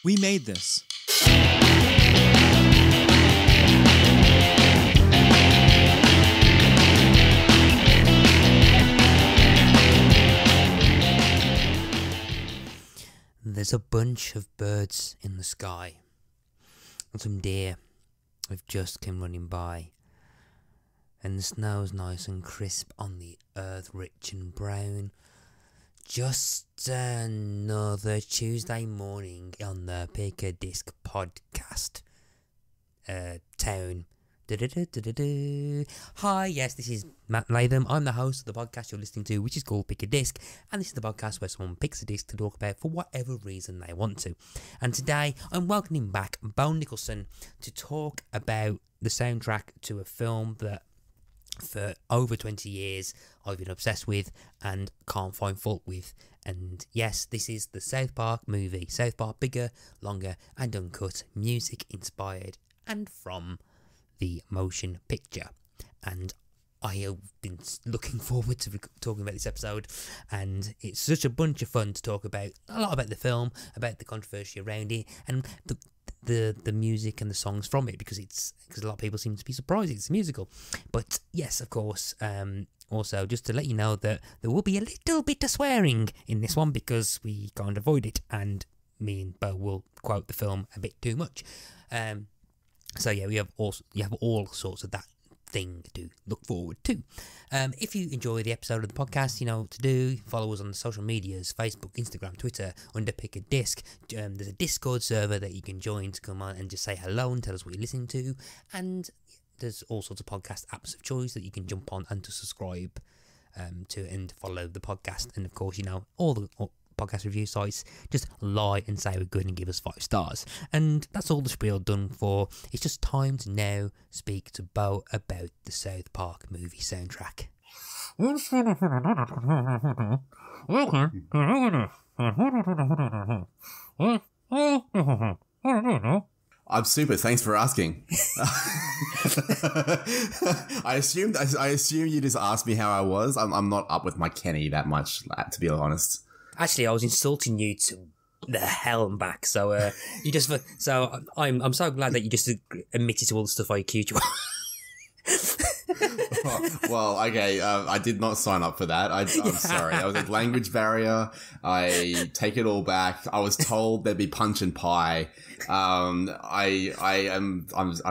We made this. There's a bunch of birds in the sky, and some deer have just come running by, and the snow's nice and crisp on the earth, rich and brown. Just another Tuesday morning on the Pick a Disc podcast town. Hi, yes, this is Matt Latham. I'm the host of the podcast you're listening to, which is called Pick a Disc, and this is the podcast where someone picks a disc to talk about for whatever reason they want to. And today, I'm welcoming back Bo Nicholson to talk about the soundtrack to a film that for over 20 years I've been obsessed with and can't find fault with. And yes, this is the South Park movie. South Park, bigger, longer and uncut, music inspired and from the motion picture. And I have been looking forward to talking about this episode, and it's such a bunch of fun to talk about a lot about the film, about the controversy around it, and the music and the songs from it, because a lot of people seem to be surprised it's a musical. But yes, of course, also just to let you know that there will be a little bit of swearing in this one because we can't avoid it, and me and Bo will quote the film a bit too much. So yeah, you have all sorts of that thing to look forward to. If you enjoy the episode of the podcast, you know what to do. Follow us on the social medias, Facebook, Instagram, Twitter, under Pick a Disc. There's a Discord server that you can join to come on and just say hello and tell us what you're listening to. And there's all sorts of podcast apps of choice that you can jump on and to subscribe to and follow the podcast. And of course, you know, all the podcast review sites just lie and say we're good and give us 5 stars. And that's all the spiel done for. It's just time to now speak to Bo about the South Park movie soundtrack. I'm super. Thanks for asking. I assume you just asked me how I was. I'm not up with my Kenny that much, to be honest. Actually, I was insulting you to the hell and back. So I'm so glad that you just admitted to all the stuff I accused you of. Well, okay. I did not sign up for that. I'm sorry. That was a language barrier. I take it all back. I was told there'd be punch and pie. I'm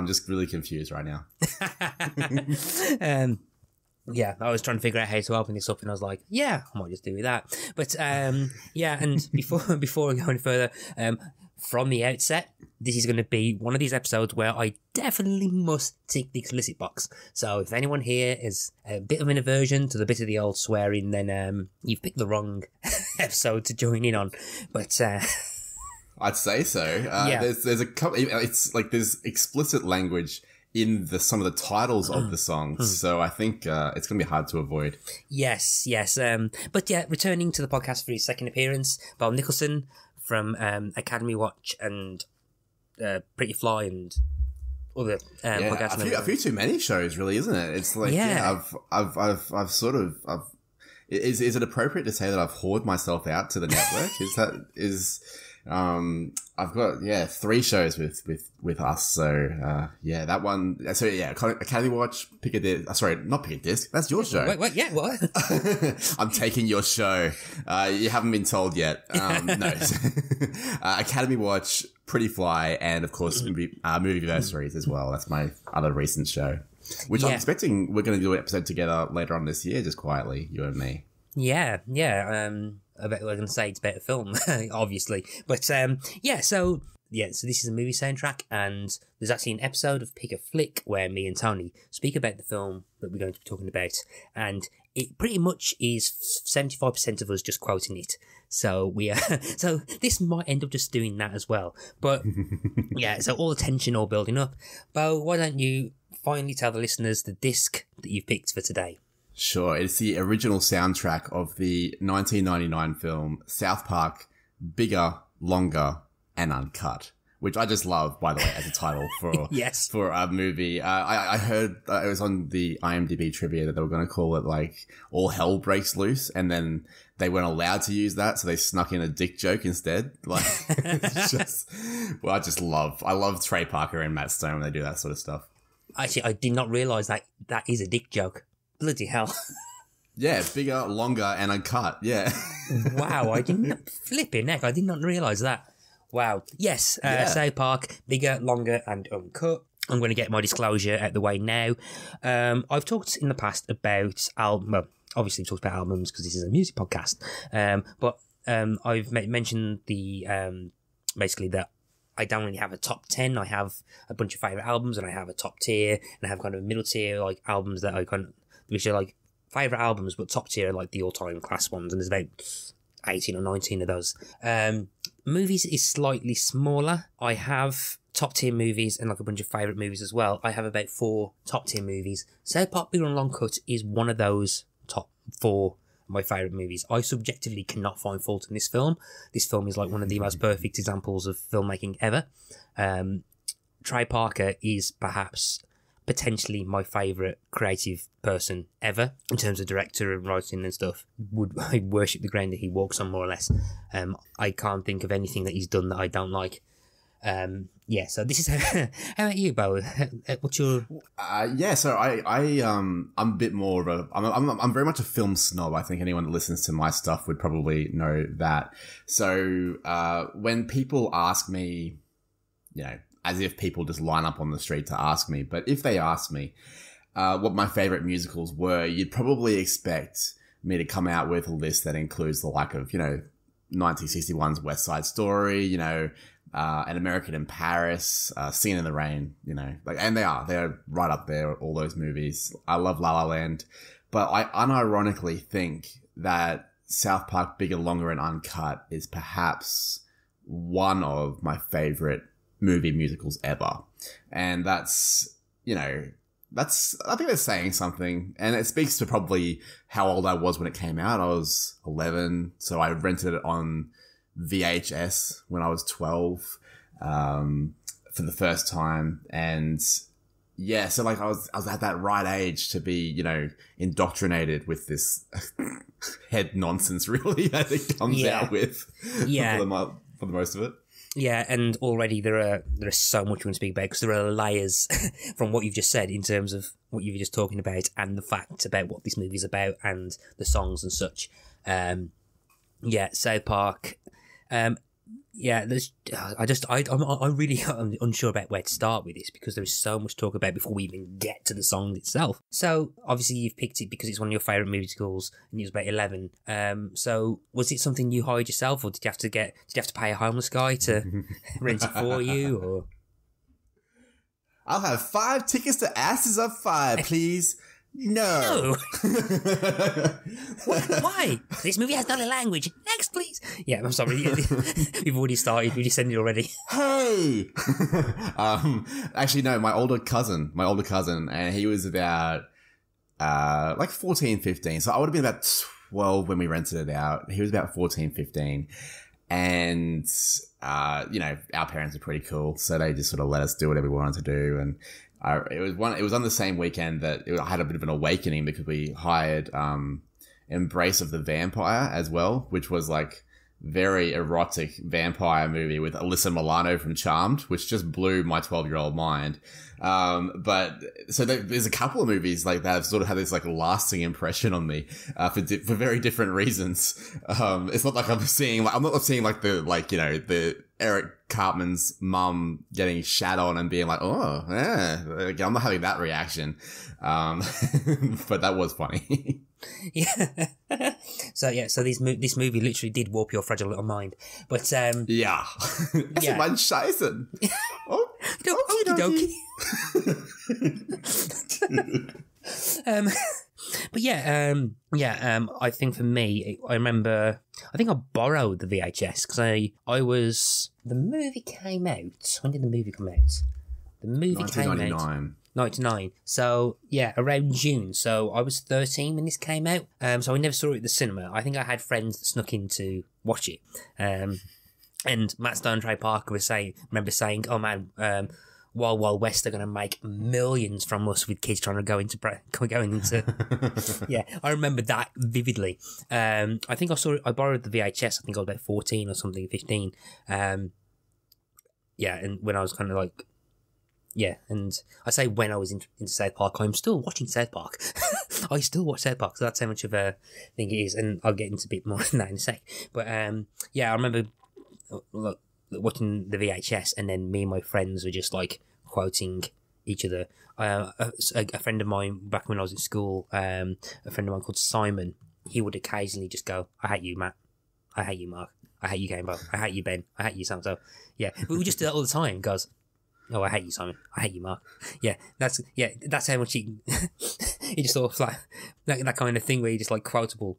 just really confused right now. Yeah, I was trying to figure out how to open this up, and I was like, yeah, I might just do that. But, yeah, and before we go any further, from the outset, this is going to be one of these episodes where I definitely must tick the explicit box. So if anyone here is a bit of an aversion to the bit of the old swearing, then you've picked the wrong episode to join in on. But I'd say so. Yeah. There's a couple. It's like there's explicit language in some of the titles of the songs, so I think it's going to be hard to avoid. Yes. But yeah, returning to the podcast for his second appearance, Bo Nicholson from Academy Watch and Pretty Fly and other podcasts. A few too many shows, really, isn't it? It's like I've sort of is it appropriate to say that I've whored myself out to the network? I've got 3 shows with us, so that one. So yeah, Academy Watch, Pick a Disc. Sorry, not Pick a Disc. That's your show. Wait, yeah, what? I'm taking your show. You haven't been told yet. No. Academy Watch, Pretty Fly, and of course Movieversaries as well. That's my other recent show, which I'm expecting we're going to do an episode together later on this year, just quietly, you and me. Yeah. I bet we're going to say it's a better film, obviously. But, so this is a movie soundtrack, and there's actually an episode of Pick a Flick where me and Tony speak about the film that we're going to be talking about, and it pretty much is 75% of us just quoting it. So so this might end up just doing that as well. But, yeah, so all the tension all building up. Bo, why don't you finally tell the listeners the disc that you've picked for today? Sure. It's the original soundtrack of the 1999 film South Park, Bigger, Longer, and Uncut, which I just love, by the way, as a title for yes. for a movie. I heard it was on the IMDb trivia that they were going to call it like All Hell Breaks Loose, and then they weren't allowed to use that, so they snuck in a dick joke instead. Like, it's just, well, I love Trey Parker and Matt Stone when they do that sort of stuff. Actually, I did not realise that is a dick joke. Bloody hell. Yeah, bigger, longer, and uncut. Yeah. Wow, I didn't flipping heck. I did not realise that. Wow. Yes, South Park, bigger, longer, and uncut. I'm going to get my disclosure out the way now. I've talked in the past about obviously we've talked about albums because this is a music podcast. But I've mentioned the basically that I don't really have a top 10. I have a bunch of favourite albums, and I have a top tier, and I have kind of a middle tier, like albums that I kind of, which are like favourite albums, but top tier are like the all-time class ones, and there's about 18 or 19 of those. Movies is slightly smaller. I have top tier movies and like a bunch of favourite movies as well. I have about 4 top tier movies. South Park Big and Long Cut is one of those top 4 my favourite movies. I subjectively cannot find fault in this film. This film is like one of the most perfect examples of filmmaking ever. Trey Parker is potentially my favourite creative person ever in terms of director and writing and stuff. I worship the ground that he walks on, more or less. I can't think of anything that he's done that I don't like. So this is how about you, Bo? What's your? So I'm a bit more of a I'm very much a film snob. I think anyone that listens to my stuff would probably know that. So when people ask me, as if people just line up on the street to ask me, but if they ask me what my favorite musicals were, you'd probably expect me to come out with a list that includes the like of 1961's West Side Story, An American in Paris, Singing in the Rain, and they're right up there, all those movies. I love La La Land, but I unironically think that South Park Bigger, Longer, and Uncut is perhaps one of my favorite movie musicals ever. And that's, I think that's saying something, and it speaks to probably how old I was when it came out. I was 11, so I rented it on VHS when I was 12 for the first time, and so like I was at that right age to be indoctrinated with this head nonsense really that it comes out with for the most of it. Yeah, and already there is so much we can speak about because there are layers from what you've just said in terms of what you were just talking about and the facts about what this movie's about and the songs and such. South Park. I'm really unsure about where to start with this because there is so much to talk about before we even get to the song itself. So obviously you've picked it because it's one of your favourite musicals and you was about 11. So was it something you hired yourself, or did you have to pay a homeless guy to rent it for you? Or I'll have 5 tickets to Asses of Fire, please. No. Why? This movie has not a language. Next, please. Yeah, I'm sorry. We've already started. We just ended already. Hey. Actually, no. My older cousin, and he was about like 14, 15. So I would have been about 12 when we rented it out. He was about 14, 15. And our parents are pretty cool, so they just sort of let us do whatever we wanted to do. And it was on the same weekend that I had a bit of an awakening because we hired Embrace of the Vampire as well, which was like very erotic vampire movie with Alyssa Milano from Charmed, which just blew my 12-year-old mind. But so there's a couple of movies like that have sort of had this like lasting impression on me for very different reasons. It's not like I'm not seeing like the Eric Cartman's mum getting shat on and being like, oh, yeah, I'm not having that reaction. But that was funny. Yeah. So this movie literally did warp your fragile little mind. But yeah. Yeah. Mein Scheißen. Oh, okie dokie. I think for me, I remember, I think I borrowed the VHS because the movie came out. When did the movie come out? The movie came out 99. So yeah, around June. So I was 13 when this came out. So I never saw it at the cinema. I think I had friends that snuck in to watch it. And Matt Stone and Trey Parker remember saying, "Oh man, Wild Wild West are going to make millions from us with kids trying to go into." Yeah, I remember that vividly. I think I borrowed the VHS. I think I was about 14 or something, 15. Yeah, and when I was kind of like, yeah, and I say when I was into South Park, I'm still watching South Park. I still watch South Park, so that's how much of a thing it is, and I'll get into a bit more than that in a sec. But yeah, I remember watching the VHS, and then me and my friends were just like quoting each other. A friend of mine back when I was in school, a friend of mine called Simon, he would occasionally just go, "I hate you, Matt. I hate you, Mark. I hate you, Gamebo. I hate you, Ben. I hate you, Sam." So yeah, we would just do that all the time. Goes, "Oh, I hate you, Simon. I hate you, Mark." Yeah, that's how much he just sort of like that kind of thing where he just like quotable.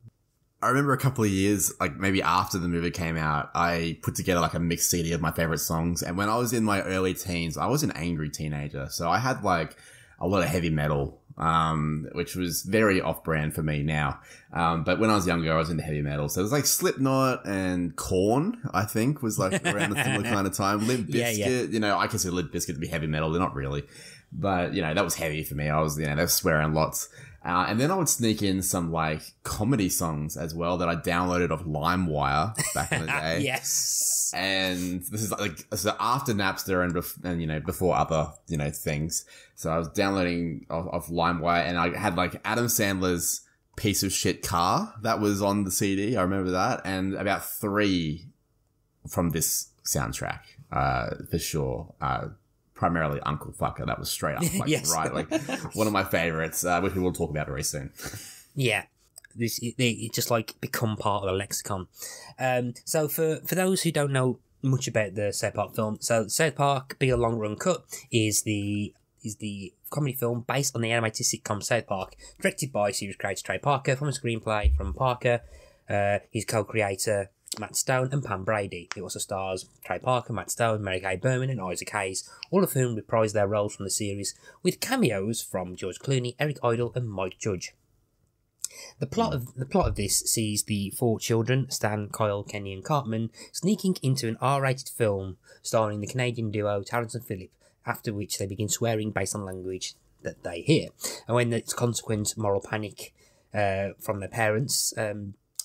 I remember a couple of years, like maybe after the movie came out, I put together like a mixed CD of my favorite songs. And when I was in my early teens, I was an angry teenager. So I had like a lot of heavy metal, which was very off-brand for me now. But when I was younger, I was into heavy metal. So it was like Slipknot and Korn, I think, was like around a similar kind of time. Limp Bizkit, you know, I consider Limp Bizkit to be heavy metal. They're not really. But, you know, that was heavy for me. I was, you know, they were swearing lots. And then I would sneak in some like comedy songs as well that I downloaded off LimeWire back in the day. Yes. And this is like so after Napster and you know before other you know things. So I was downloading off LimeWire, and I had like Adam Sandler's Piece of Shit Car that was on the CD. I remember that, and about 3 from this soundtrack for sure. Primarily Uncle Fucker. That was straight up, like, yes. right? Like one of my favorites, which we will talk about very soon. Yeah, it just like become part of the lexicon. So for those who don't know much about the South Park film, so South Park: Be a Long Run Cut is the comedy film based on the animated sitcom South Park, directed by series creator Trey Parker, from a screenplay from Parker, his co-creator Matt Stone and Pam Brady. It also stars Trey Parker, Matt Stone, Mary Kay Berman and Isaac Hayes, all of whom reprise their roles from the series, with cameos from George Clooney, Eric Idle and Mike Judge. The plot of this sees the 4 children, Stan, Kyle, Kenny and Cartman, sneaking into an R-rated film starring the Canadian duo Terrence and Phillip, after which they begin swearing based on language that they hear. And when its consequent moral panic from their parents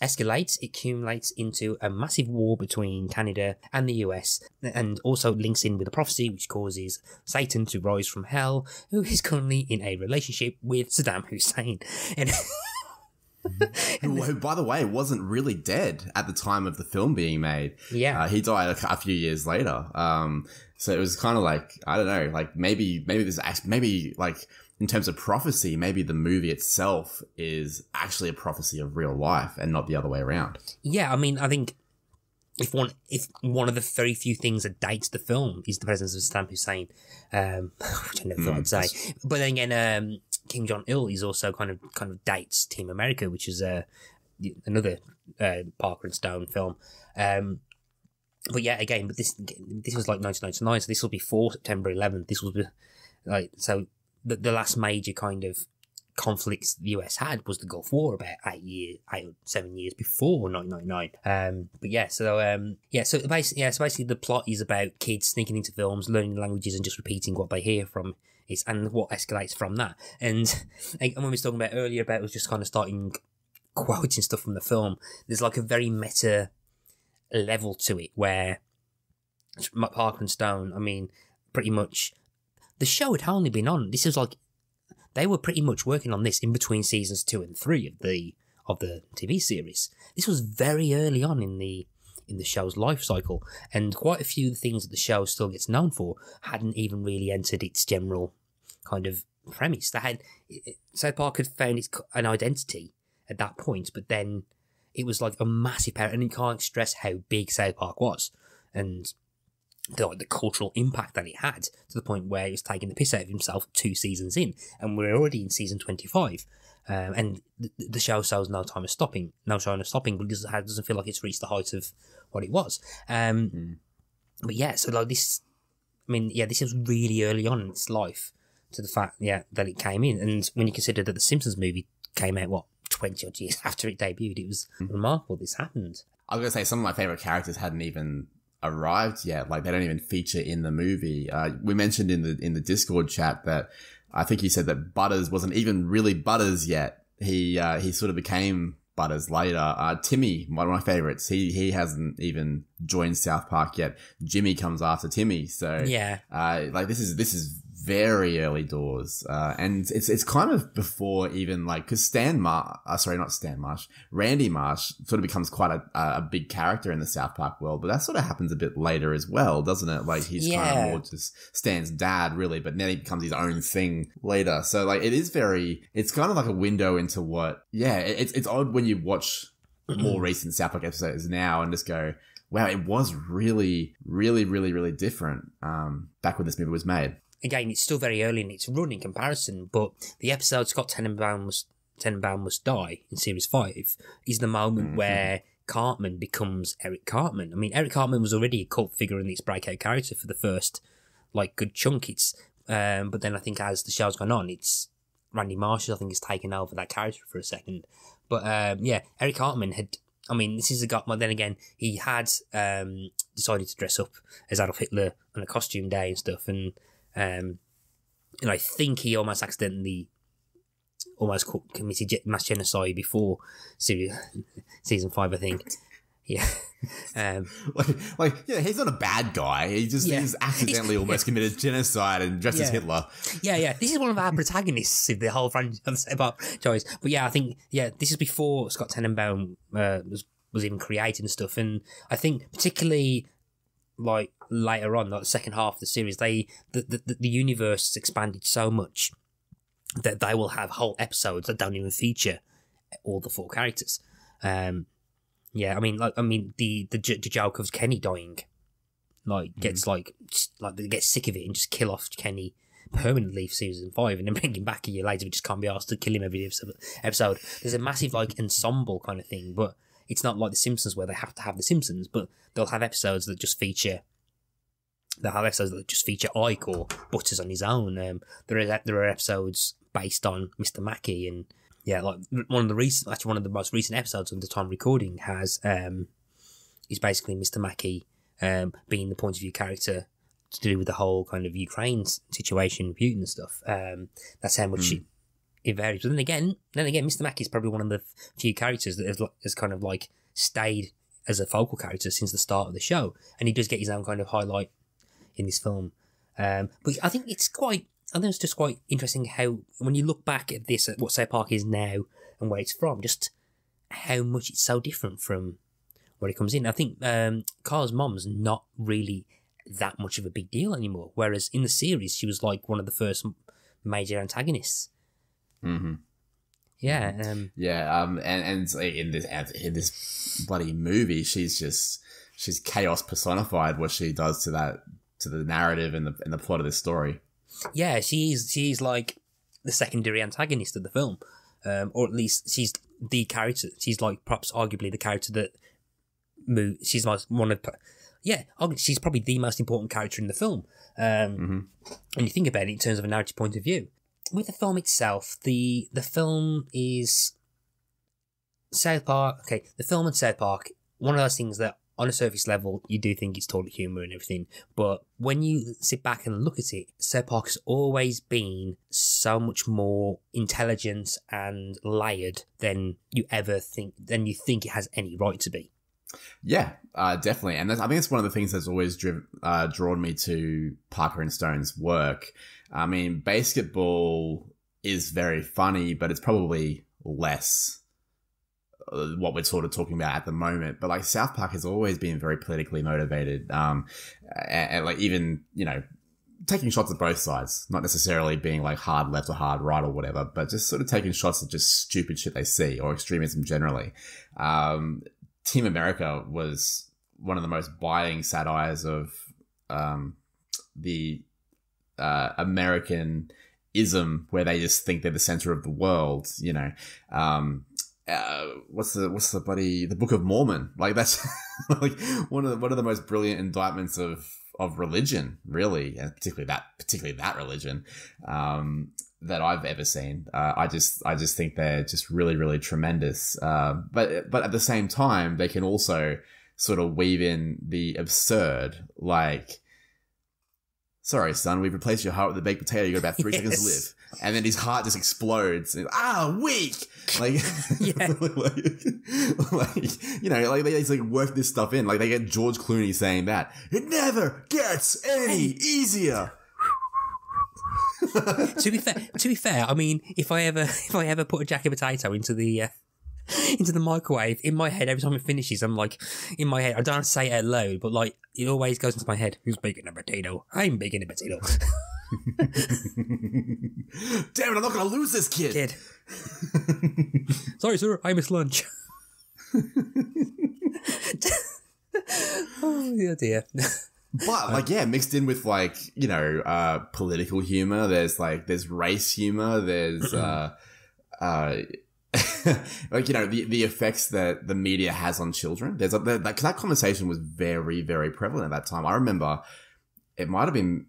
escalates, it accumulates into a massive war between Canada and the US, and also links in with a prophecy which causes Satan to rise from hell, who is currently in a relationship with Saddam Hussein. And who, by the way, wasn't really dead at the time of the film being made. Yeah. He died a few years later. So it was kind of like, I don't know, like maybe like in terms of prophecy, maybe the movie itself is actually a prophecy of real life and not the other way around. Yeah, I mean, I think if one of the very few things that dates the film is the presence of Saddam Hussein, which I never thought I'd say. But then again, King John Il is also kind of dates Team America, which is another Parker and Stone film. But yeah, again, this was like 1999, so this will be before September 11th. This will be like so. The last major kind of conflicts the US had was the Gulf War about 7 years before 1999. But yeah, so basically the plot is about kids sneaking into films, learning languages, and just repeating what they hear from it, and what escalates from that. And when we were talking about earlier about it was just kind of starting quoting stuff from the film, there's like a very meta level to it where Parker and Stone, I mean, pretty much the show had only been on. This is like they were pretty much working on this in between seasons 2 and 3 of the TV series. This was very early on in the show's life cycle, and quite a few of the things that the show still gets known for hadn't even really entered its general kind of premise. South Park had found an identity at that point, but then it was like a massive power, and you can't stress how big South Park was, and the cultural impact that it had, to the point where he was taking the piss out of himself 2 seasons in, and we're already in season 25, and the show shows no sign of stopping, but it doesn't feel like it's reached the height of what it was. But yeah, so like this, I mean, yeah, this was really early on in its life, to the fact, that it came in, and when you consider that the Simpsons movie came out 20 odd years after it debuted, it was remarkable this happened. I was gonna say some of my favorite characters hadn't even arrived yet. Like they don't even feature in the movie. We mentioned in the Discord chat that I think you said that Butters wasn't even really Butters yet. He sort of became Butters later. Timmy, one of my favorites. He hasn't even joined South Park yet. Jimmy comes after Timmy. So yeah, like this is very early doors, and it's kind of before even like because Randy Marsh sort of becomes quite a big character in the South Park world, but that sort of happens a bit later as well, doesn't it? Like he's kind of more just Stan's dad, really, but then he becomes his own thing later. So like it's kind of like a window into what, it's odd when you watch more recent South Park episodes now and just go, wow, it was really, really, really, really different back when this movie was made. Again, it's still very early in its run in comparison, but the episode Scott Tenenbaum must die in series 5 is the moment where Cartman becomes Eric Cartman. I mean, Eric Cartman was already a cult figure and its breakout character for the first like good chunk. But then I think as the show's gone on, it's Randy Marshall I think has taken over that character for a second. But Eric Cartman had. I mean, this is a guy. Well, then again, he had decided to dress up as Adolf Hitler on a costume day and stuff, and I think he almost accidentally committed mass genocide before season 5, I think. Yeah. He's not a bad guy. He's accidentally almost committed genocide and dressed as Hitler. Yeah. This is one of our protagonists of the whole franchise about choice. But yeah, I think this is before Scott Tenenbaum was even created and stuff. And I think particularly like later on, like the second half of the series, the universe has expanded so much that they will have whole episodes that don't even feature all the 4 characters. Yeah, I mean, the joke of Kenny dying, like gets they get sick of it and just kill off Kenny permanently for season 5, and then bring him back a year later. We just can't be asked to kill him every episode. There's a massive like ensemble kind of thing, but it's not like The Simpsons where they have to have The Simpsons, but they'll have episodes that just feature. They'll have episodes that just feature Ike or Butters on his own. There are episodes based on Mr. Mackey and. Yeah, like one of the most recent episodes of the time recording is basically Mr. Mackey being the point of view character to do with the whole kind of Ukraine situation, Putin and stuff. That's how much it varies. But then again, Mr. Mackey is probably one of the few characters that has kind of like stayed as a focal character since the start of the show, and he does get his own kind of highlight in this film. But I think it's just quite interesting how, when you look back at this, at what South Park is now and where it's from, just how much it's so different from where it comes in. I think Carl's mom's not really that much of a big deal anymore, whereas in the series, she was like one of the first major antagonists. Mm-hmm. Yeah. And in this bloody movie, she's chaos personified. What she does to the narrative and the plot of this story. Yeah, she's like the secondary antagonist of the film, or at least she's the character. She's like perhaps arguably the character that she's she's probably the most important character in the film. And you think about it in terms of a narrative point of view. With the film itself, the film is South Park. Okay, the film and South Park, one of those things that on a surface level, you do think it's totally humour and everything. But when you sit back and look at it, South Park has always been so much more intelligent and layered than you think it has any right to be. Yeah, definitely. And I think it's one of the things that's always drawn me to Parker and Stone's work. I mean, Basketball is very funny, but it's probably less what we're sort of talking about at the moment. But like South Park has always been very politically motivated, and like even, taking shots at both sides, not necessarily being like hard left or hard right or whatever, but just sort of taking shots at just stupid shit they see or extremism generally. Team America was one of the most biting satires of the American-ism, where they just think they're the center of the world, what's the Book of Mormon? Like that's like one of the most brilliant indictments of religion, really, and particularly that religion that I've ever seen. I just think they're just really, really tremendous. But at the same time, they can also sort of weave in the absurd, like, sorry, son, we've replaced your heart with a baked potato. You got about 3 seconds to live. And then his heart just explodes. And, weak! Like, like they just like work this stuff in. Like they get George Clooney saying that. It never gets any easier. To be fair, I mean, if I ever put a jacket potato into the microwave, in my head, every time it finishes, I'm like, in my head, I don't say it out loud, but like, it always goes into my head. Who's baking a potato? I'm baking a potato. Damn it, I'm not going to lose this kid. Sorry, sir, I missed lunch. Oh, dear. But mixed in with political humor. There's race humor. There's the effects that the media has on children. That conversation was very, very prevalent at that time. I remember it might have been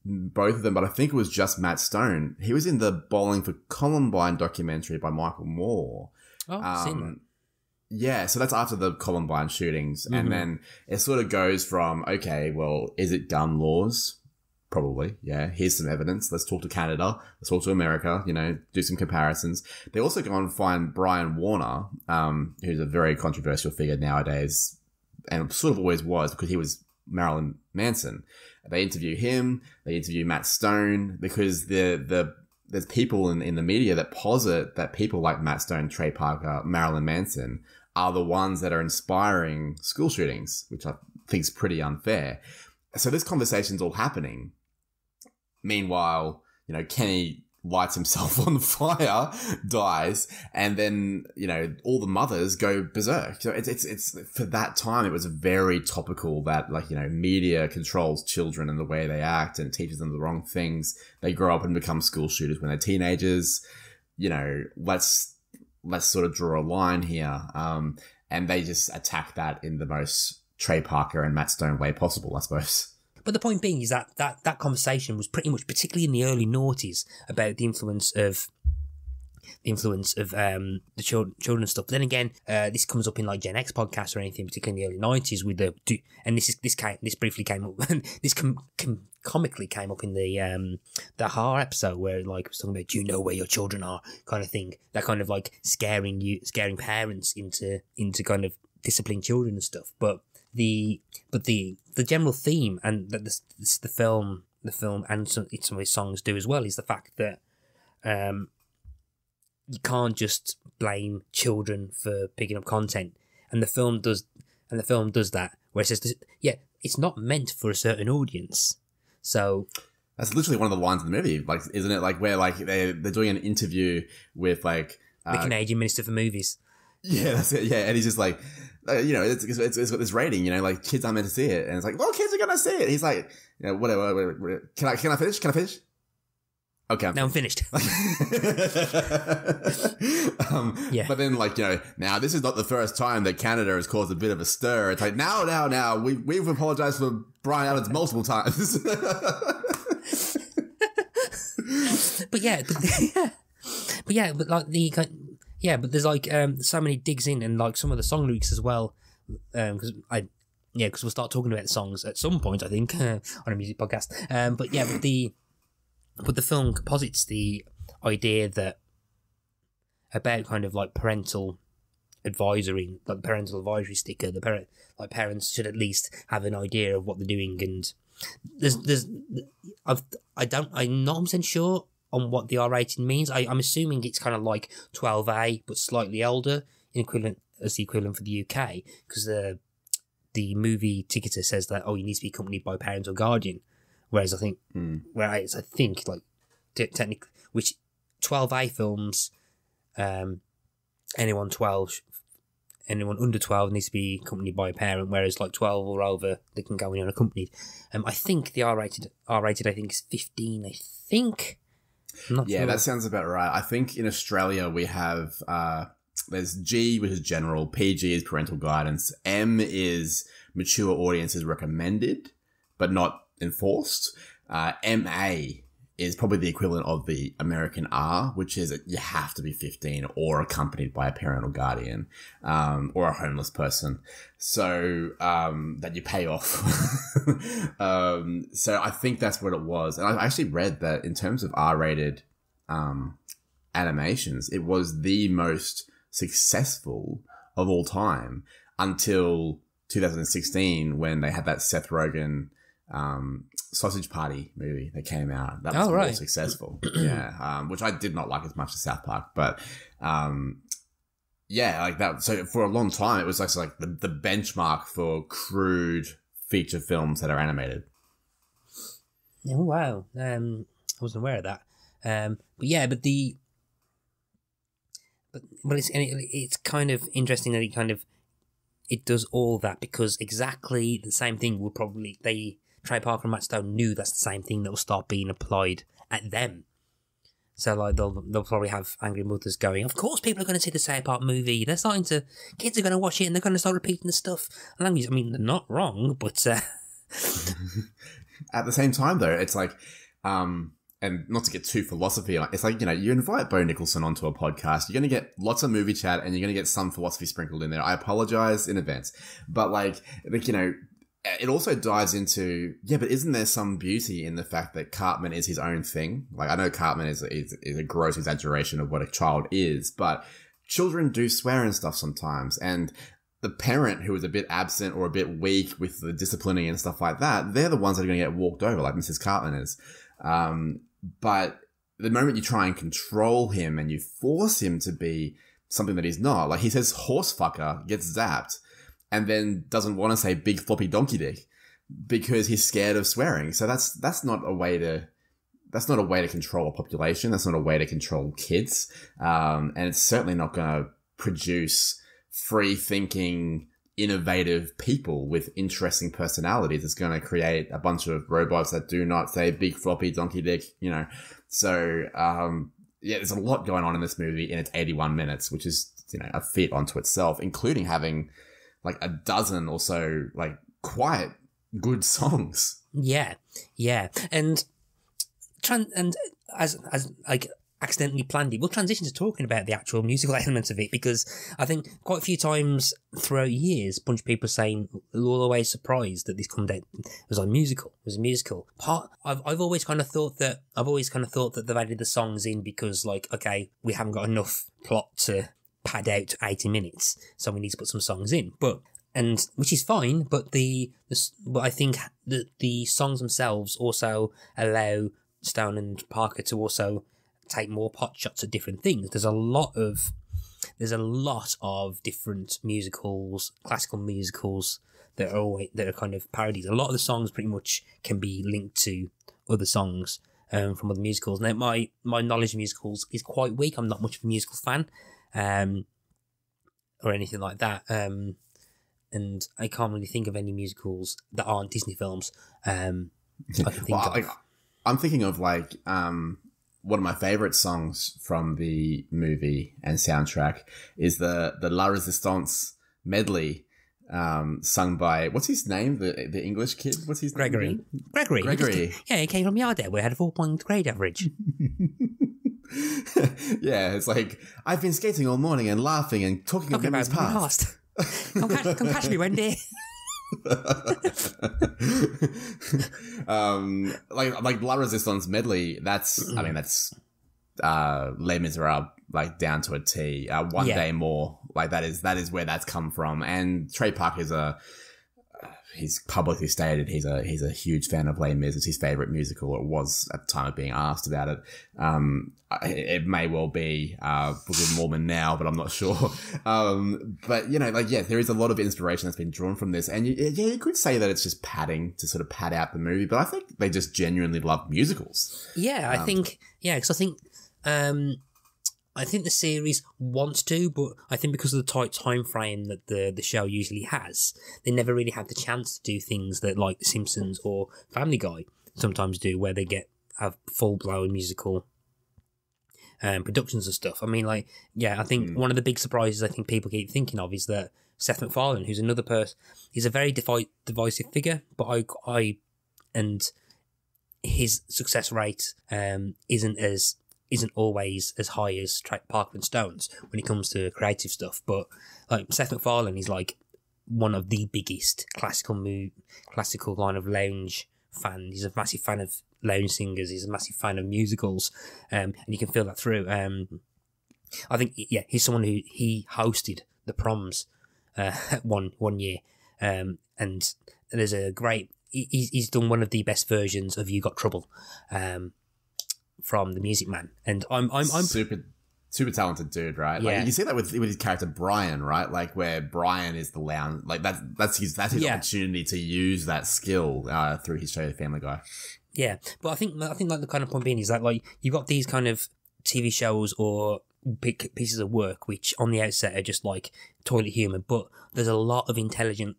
both of them, but I think it was just Matt Stone. He was in the Bowling for Columbine documentary by Michael Moore. Oh, I've seen that. Yeah, so that's after the Columbine shootings. Mm-hmm. And then it sort of goes from, okay, well, is it gun laws? Probably, yeah. Here's some evidence. Let's talk to Canada. Let's talk to America, do some comparisons. They also go and find Brian Warner, who's a very controversial figure nowadays, and sort of always was because he was Marilyn Manson. They interview him. They interview Matt Stone because there's people in the media that posit that people like Matt Stone, Trey Parker, Marilyn Manson are the ones that are inspiring school shootings, which I think is pretty unfair. So this conversation's all happening. Meanwhile, Kenny lights himself on fire, dies, and then, all the mothers go berserk. So it's for that time, it was very topical that media controls children and the way they act and teaches them the wrong things. They grow up and become school shooters when they're teenagers. Let's sort of draw a line here. And they just attack that in the most Trey Parker and Matt Stone way possible, I suppose. But the point being is that conversation was pretty much, particularly in the early noughties, about the influence of the children stuff. But then again, this comes up in like Gen X podcasts or anything, particularly in the early 90s with this briefly came up, this comically came up in the Har episode where like it was talking about, do you know where your children are, kind of thing. That kind of like scaring parents into kind of disciplining children and stuff. But the general theme and that the film and some of his songs do as well is the fact that you can't just blame children for picking up content, and the film does that, where it says, it's not meant for a certain audience. So that's literally one of the lines in the movie, like, isn't it? Like where like they're doing an interview with like the Canadian Minister for Movies. Yeah, that's it. Yeah, and he's just like, it's got this rating, like kids aren't meant to see it, and it's like, well, kids are gonna see it. He's like, whatever. Can I finish? Can I finish? Okay, now I'm finished. Yeah. But then, now this is not the first time that Canada has caused a bit of a stir. It's like, now, we've apologized for Brian Adams multiple times. but there's like so many digs in, and like some of the song lyrics as well. Because we'll start talking about the songs at some point, I think, on a music podcast. But the film posits the idea that about kind of like parental advisory, like the parental advisory sticker, parents should at least have an idea of what they're doing. And I'm not 100% sure on what the R rating means. I'm assuming it's kind of like 12A, but slightly older, as the equivalent for the UK, because the movie ticketer says that, you need to be accompanied by parent or guardian. Whereas I think, like technically, which 12A films, anyone under 12 needs to be accompanied by a parent. Whereas like 12 or over, they can go in unaccompanied. I think the R rated, I think is 15. I think. I'm not sure. That sounds about right. I think in Australia we have there's G, which is general, PG is parental guidance, M is mature audiences recommended, but not enforced. MA is probably the equivalent of the American R, which is that you have to be 15 or accompanied by a parental guardian, or a homeless person. So, that you pay off. So I think that's what it was. And I actually read that in terms of R-rated, animations, it was the most successful of all time until 2016 when they had that Seth Rogen Sausage Party movie that came out. That was more successful. Yeah. Which I did not like as much as South Park, but yeah, like that. So for a long time, it was like the benchmark for crude feature films that are animated. Oh, wow. I wasn't aware of that. But it's kind of interesting that it does all that because exactly the same thing will probably Trey Parker and Matt Stone knew that's the same thing that will start being applied at them. So like they'll probably have angry mothers going, of course people are going to see the South Park movie. Kids are going to watch it and they're going to start repeating the stuff. And I mean, they're not wrong, but at the same time though, it's like and not to get too philosophy, it's like, you invite Bo Nicholson onto a podcast, you're going to get lots of movie chat and you're going to get some philosophy sprinkled in there. I apologize in advance. But it also dives into, but isn't there some beauty in the fact that Cartman is his own thing? Like, I know Cartman is a gross exaggeration of what a child is, but children do swear and stuff sometimes. And the parent who is a bit absent or a bit weak with the disciplining and stuff like that, they're the ones that are going to get walked over, like Mrs. Cartman is. But the moment you try and control him and you force him to be something that he's not, like he says horse fucker, gets zapped, and then doesn't want to say big floppy donkey dick because he's scared of swearing. So that's not a way to control a population. That's not a way to control kids. And it's certainly not going to produce free thinking, innovative people with interesting personalities. It's going to create a bunch of robots that do not say big floppy donkey dick, So, there's a lot going on in this movie in its 81 minutes, which is, a feat onto itself, including having like a dozen or so like quite good songs. Yeah. And as like accidentally planned it, we'll transition to talking about the actual musical elements of it because I think quite a few times throughout years, a bunch of people saying they're always surprised that this was a musical. It was a musical. I've always kind of thought that they've added the songs in because like, okay, we haven't got enough plot to pad out 80 minutes, so we need to put some songs in. And which is fine, but but I think that the songs themselves also allow Stone and Parker to also take more pot shots at different things. There's a lot of different musicals, classical musicals that are kind of parodies. A lot of the songs pretty much can be linked to other songs from other musicals. Now, my knowledge of musicals is quite weak. I'm not much of a musical fan, or anything like that. And I can't really think of any musicals that aren't Disney films. I can think of. I'm thinking of like one of my favorite songs from the movie and soundtrack is the La Resistance medley, sung by, what's his name? The English kid? What's his name? Gregory. He came from Yardale where he had a 4-point grade average. Yeah, it's like, I've been skating all morning and laughing and talking about memories past. Come catch me, Wendy. Like La Resistance medley, that's Les Miserables, like down to a T. One Day More, like that is where that's come from. And Trey Parker he's publicly stated he's a huge fan of Les Mis. It's his favorite musical. It was at the time of being asked about it. It may well be Book of Mormon now, but I'm not sure. But there is a lot of inspiration that's been drawn from this, and you could say that it's just padding to sort of pad out the movie. But I think they just genuinely love musicals. Yeah, I think the series wants to, but I think because of the tight time frame that the show usually has, they never really have the chance to do things that like The Simpsons or Family Guy sometimes do, where they have full blown musical productions and stuff. I mean, I think one of the big surprises I think people keep thinking of is that Seth MacFarlane, who's another person, he's a very divisive figure, but his success rate isn't always as high as Parker and Stone's when it comes to creative stuff. But like Seth MacFarlane is like one of the biggest classical line of lounge fan. He's a massive fan of lounge singers. He's a massive fan of musicals, and you can feel that through. I think he's someone who he hosted the proms one year, and there's a great. He's done one of the best versions of "You Got Trouble" from The Music Man, and I'm super talented dude, right? Like you see that with his character Brian, right? Like where Brian is the lounge, like that's his opportunity to use that skill through his show Family Guy. Yeah, but I think like the kind of point being is that like you've got these kind of TV shows or big pieces of work which on the outset are just like toilet humor, but there's a lot of intelligent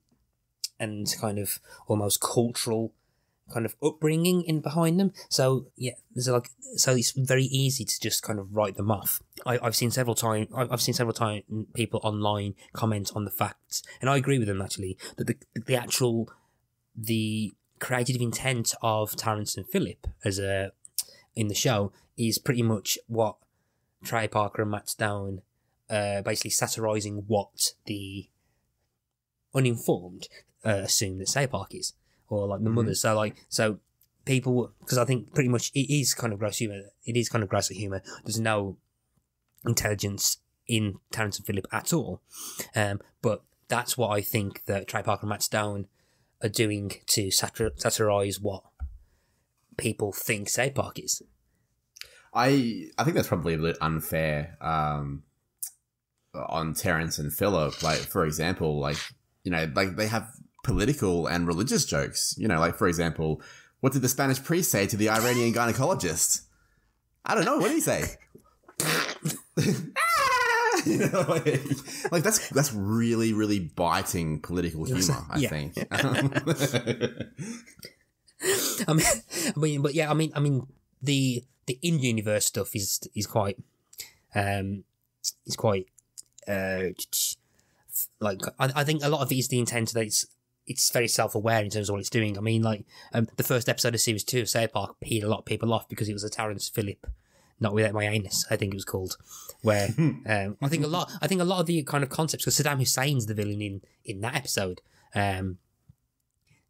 and kind of almost cultural kind of upbringing in behind them. So yeah, so it's very easy to just kind of write them off. I've seen several times people online comment on the facts, and I agree with them actually, that the creative intent of Terrence and Phillip in the show is pretty much what Trey Parker and Matt Stone basically satirising what the uninformed assume that Say Park is, or like the mothers. So people, because I think pretty much it is kind of gross humour. It is kind of gross humour. There's no intelligence in Terrence and Phillip at all. But that's what I think that Trey Parker and Matt Stone are doing to satirise what people think Say Park is. I think that's probably a bit unfair on Terrence and Phillip. Like, for example, like, you know, like they have political and religious jokes. You know, like, for example, what did the Spanish priest say to the Iranian gynecologist? I don't know. What did he say? You know, like that's really, really biting political humor, I think. I mean, the in-universe stuff is quite like I think a lot of it is the intent that it's very self-aware in terms of what it's doing. I mean, like the first episode of series 2 of South Park peed a lot of people off because it was a Terrence Phillip Not Without My Anus, I think it was called, where I think a lot of the kind of concepts, because Saddam Hussein's the villain in that episode, and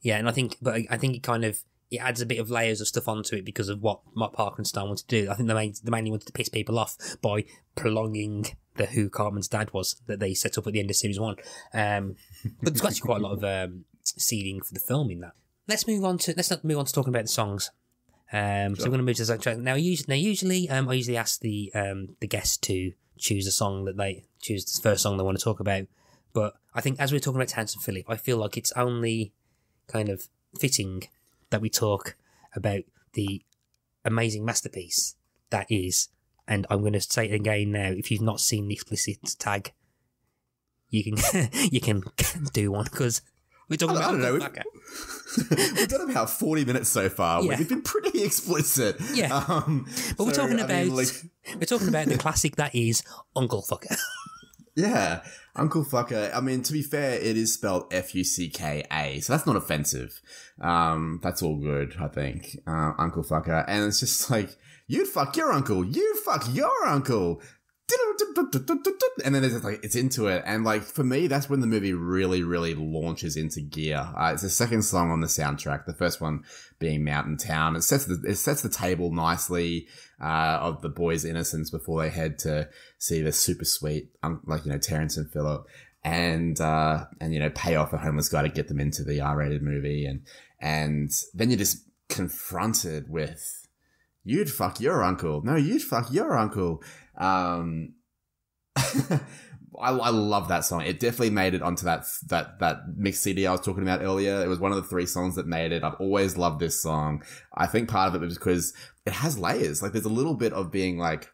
I think it kind of it adds a bit of layers of stuff onto it because of what Parker and Stone wanted to do. I think they mainly wanted to piss people off by prolonging the who Cartman's dad was that they set up at the end of series 1. But there's actually quite a lot of seeding for the film in that. Let's not move on to talking about the songs. So I'm going to move to the soundtrack now. Usually, I usually ask the guest to choose a song that they choose the first song they want to talk about. But I think as we're talking about Terrence and Phillip, I feel like it's only kind of fitting that we talk about the amazing masterpiece that is, and I'm going to say it again now. If you've not seen the explicit tag, you can do one, because we're talking about. I don't know. We've done about 40 minutes so far. Yeah. We've been pretty explicit. Yeah, but we're talking about the classic that is Uncle Fucker. Yeah, Uncle Fucker. I mean, to be fair, it is spelled Fucka, so that's not offensive. That's all good, I think. Uncle Fucker. And it's just like, you'd fuck your uncle, you fuck your uncle. And then it's into it. And like, for me, that's when the movie really, really launches into gear. It's the second song on the soundtrack, the first one being Mountain Town. It sets the table nicely, of the boys' innocence before they head to see the super sweet, Terrence and Phillip, and pay off a homeless guy to get them into the R-rated movie. And then you're just confronted with, you'd fuck your uncle. No, you'd fuck your uncle. I love that song. It definitely made it onto that mixed CD I was talking about earlier. It was one of the 3 songs that made it. I've always loved this song. I think part of it was because it has layers. Like, there's a little bit of being like,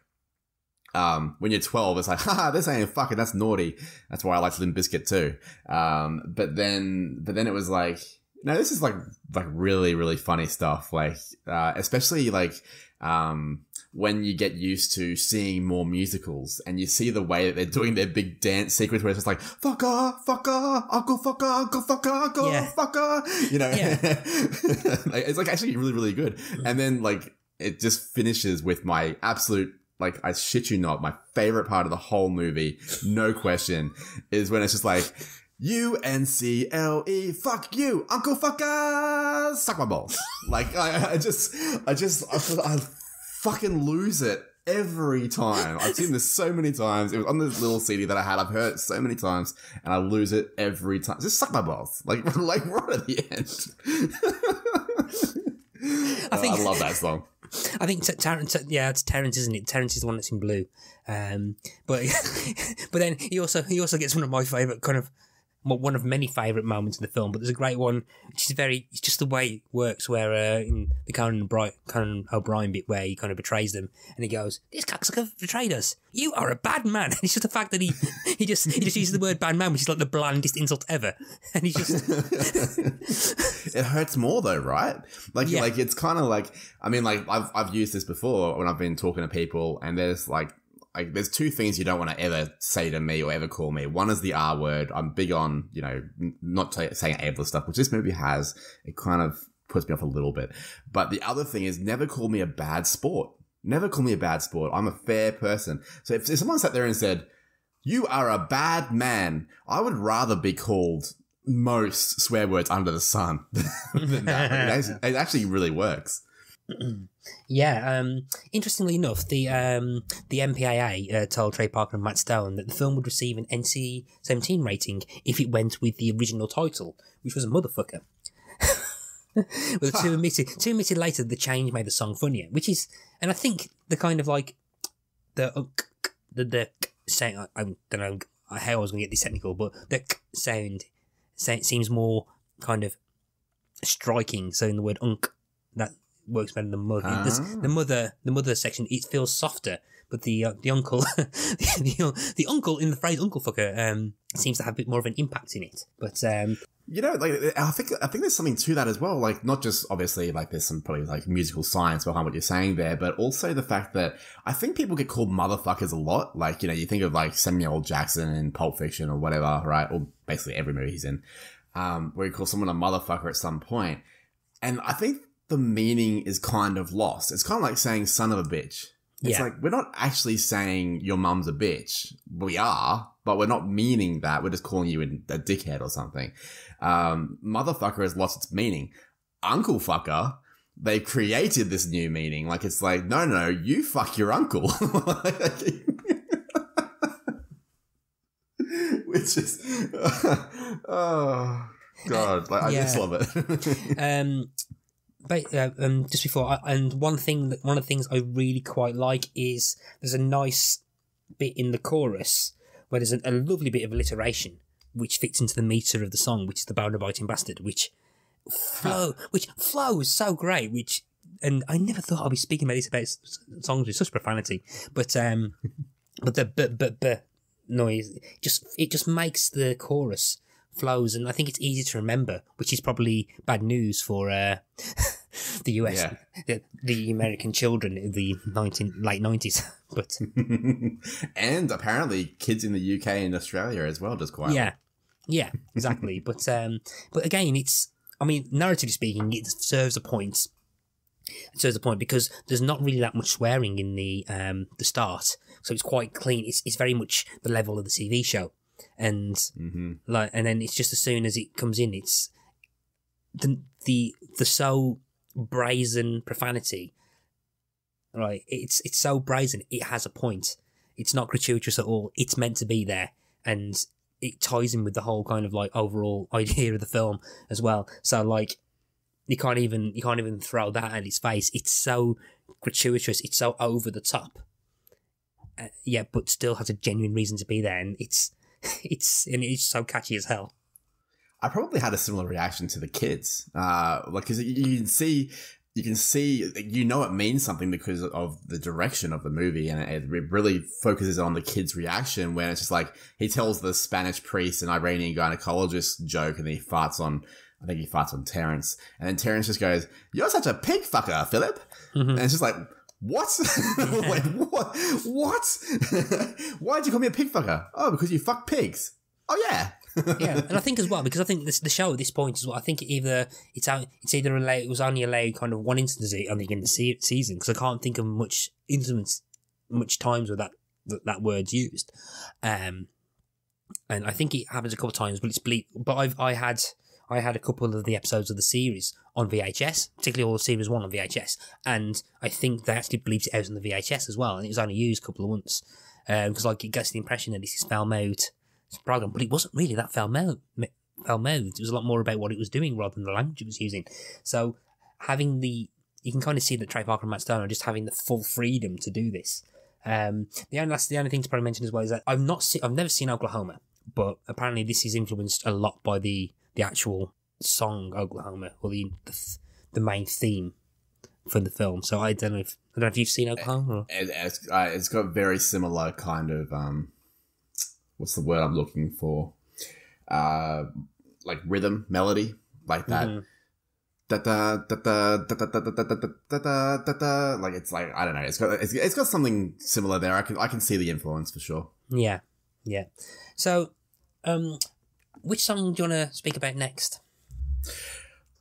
when you're 12, it's like, haha, this ain't fucking, that's naughty. That's why I like Limp Bizkit too. But then it was like, no, this is like really, really funny stuff. Like, especially like, when you get used to seeing more musicals and you see the way that they're doing their big dance sequence where it's just like, fucker, uncle fucker, fucker, you know, it's like actually really, really good. And then like it just finishes with my absolute, like, I shit you not, my favorite part of the whole movie, no question, is when it's just like, UNCLE, fuck you, Uncle Fucker, suck my balls. Like, I fucking lose it every time. I've seen this so many times. It was on this little CD that I had. I've heard it so many times, and I lose it every time. Just suck my balls. Like right at the end. I love that song. I think Terrence, it's Terrence, isn't it? Terrence is the one that's in blue. But then he also gets one of my favourite one of many favourite moments in the film, but there's a great one, which is it's just the way it works, where in the Conan O'Brien bit where he kind of betrays them, and he goes, "This cocksucker betrayed us. You are a bad man." And it's just the fact that he just uses the word bad man, which is like the blandest insult ever. And he's just it hurts more though, right? Like it's kind of like, I mean, like I've used this before when I've been talking to people, and there's like there's two things you don't want to ever say to me or ever call me. One is the R word. I'm big on, you know, not saying ableist stuff, which this movie has. It kind of puts me off a little bit. But the other thing is never call me a bad sport. Never call me a bad sport. I'm a fair person. So if someone sat there and said, "You are a bad man," I would rather be called most swear words under the sun than that. It actually really works. Yeah, interestingly enough, the MPAA told Trey Parker and Matt Stone that the film would receive an NC-17 rating if it went with the original title, which was a motherfucker. But two admitted later the change made the song funnier, which is, and I think the kind of like the sound, I don't know how I was going to get this technical, but the sound seems more kind of striking. So in the word "unk," that works better than mother. The mother section, it feels softer, but the uncle, the uncle in the phrase "uncle fucker" seems to have a bit more of an impact in it. But you know, like I think there's something to that as well. Like not just obviously like there's some probably like musical science behind what you're saying there, but also the fact that I think people get called motherfuckers a lot. Like, you know, you think of like Samuel L. Jackson in Pulp Fiction or whatever, right? Or basically every movie he's in, where you call someone a motherfucker at some point, and I think the meaning is kind of lost. It's kind of like saying son of a bitch. It's like, we're not actually saying your mum's a bitch. We are, but we're not meaning that. We're just calling you a dickhead or something. Motherfucker has lost its meaning. Uncle fucker, they created this new meaning. Like, it's like, no, you fuck your uncle. Which is, oh, God. Like, I just love it. But just before, one of the things I really quite like is there's a nice bit in the chorus where there's a lovely bit of alliteration which fits into the meter of the song, which is the boner biting bastard, which flows so great. And I never thought I'd be speaking about songs with such profanity, but the noise just makes the chorus flows, and I think it's easy to remember, which is probably bad news for the US, the American children in the late 90s. But and apparently kids in the UK and Australia as well, just quite yeah, exactly. But again, narratively speaking, it serves a point. It serves a point because there's not really that much swearing in the start, so it's quite clean. It's very much the level of the TV show. And and then it's just as soon as it comes in, it's the so brazen profanity, right? It's so brazen, it has a point. It's not gratuitous at all. It's meant to be there, and it ties in with the whole kind of like overall idea of the film as well. So like you can't even throw that at his face. It's so gratuitous. It's so over the top. But still has a genuine reason to be there, and it's so catchy as hell. I probably had a similar reaction to the kids, because you can see, it means something because of the direction of the movie, and it really focuses on the kids' reaction when it's just like he tells the Spanish priest and Iranian gynecologist joke, and he farts on Terrence, and then Terrence just goes, "You're such a pig fucker, Philip," and it's just like, What? Wait, what? What? Why'd you call me a pig fucker? Oh, because you fuck pigs. Oh, yeah. Yeah, and I think as well, because I think the show at this point as well, I think it was only allowed kind of one instance I think in the season, because I can't think of much times where that word's used. And I think it happens a couple of times, but it's bleak. But I had a couple of the episodes of the series on VHS, particularly all of series 1 on VHS, and I think they actually bleeped it out on the VHS as well, and it was only used a couple of months, because like it gets the impression that this is foul-mouthed program, but it wasn't really that foul-mouthed. It was a lot more about what it was doing rather than the language it was using. So you can kind of see that Trey Parker and Matt Stone are just having the full freedom to do this. The only thing to probably mention as well is that I've never seen Oklahoma, but apparently this is influenced a lot by the actual song Oklahoma, or the main theme for the film. So I don't know if you've seen Oklahoma. Or? It's got very similar kind of what's the word I'm looking for? Like rhythm, melody, like that. Mm-hmm. Like it's like, I don't know. It's got something similar there. I can see the influence for sure. Yeah. So, which song do you want to speak about next?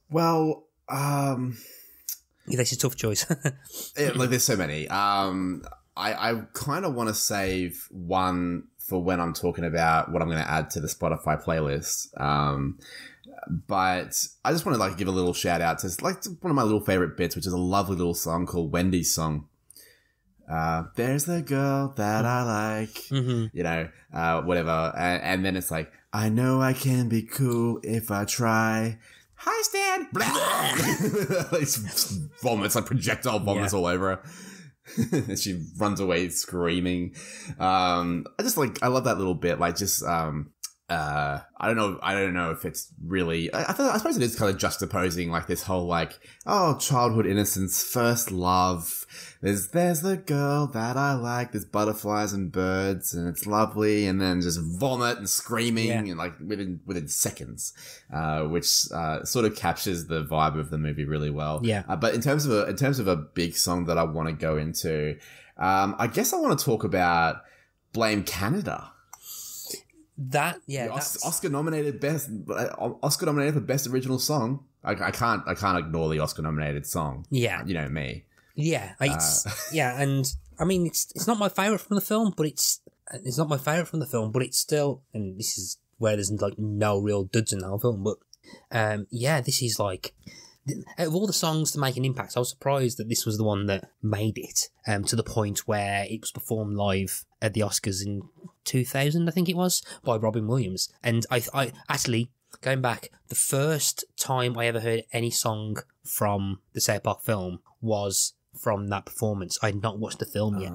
Well, that's a tough choice. Yeah, like there's so many. I kind of want to save one for when I'm talking about what I'm going to add to the Spotify playlist. But I just want to like give a little shout out to like one of my little favorite bits, which is a lovely little song called Wendy's Song. There's the girl that I like, mm-hmm. Whatever. And then it's like, I know I can be cool if I try. Hi, Stan. Like vomits, like projectile vomits all over her. And she runs away screaming. I love that little bit. Like just, I don't know if it's really, I suppose it is kind of juxtaposing like this whole like, oh, childhood innocence, first love. There's the girl that I like, there's butterflies and birds and it's lovely, and then just vomit and screaming and like within seconds, which sort of captures the vibe of the movie really well. Yeah. But in terms of a big song that I want to go into, I guess I want to talk about Blame Canada. Oscar nominated for best original song. I can't ignore the Oscar nominated song. Yeah, you know me. Yeah, and I mean it's not my favorite from the film, but it's still, and this is where there's like no real duds in the whole film. But this is like, out of all the songs to make an impact, I was surprised that this was the one that made it to the point where it was performed live at the Oscars in 2000, I think it was, by Robin Williams. And I actually, going back, the first time I ever heard any song from the South Park film was from that performance. I had not watched the film yet.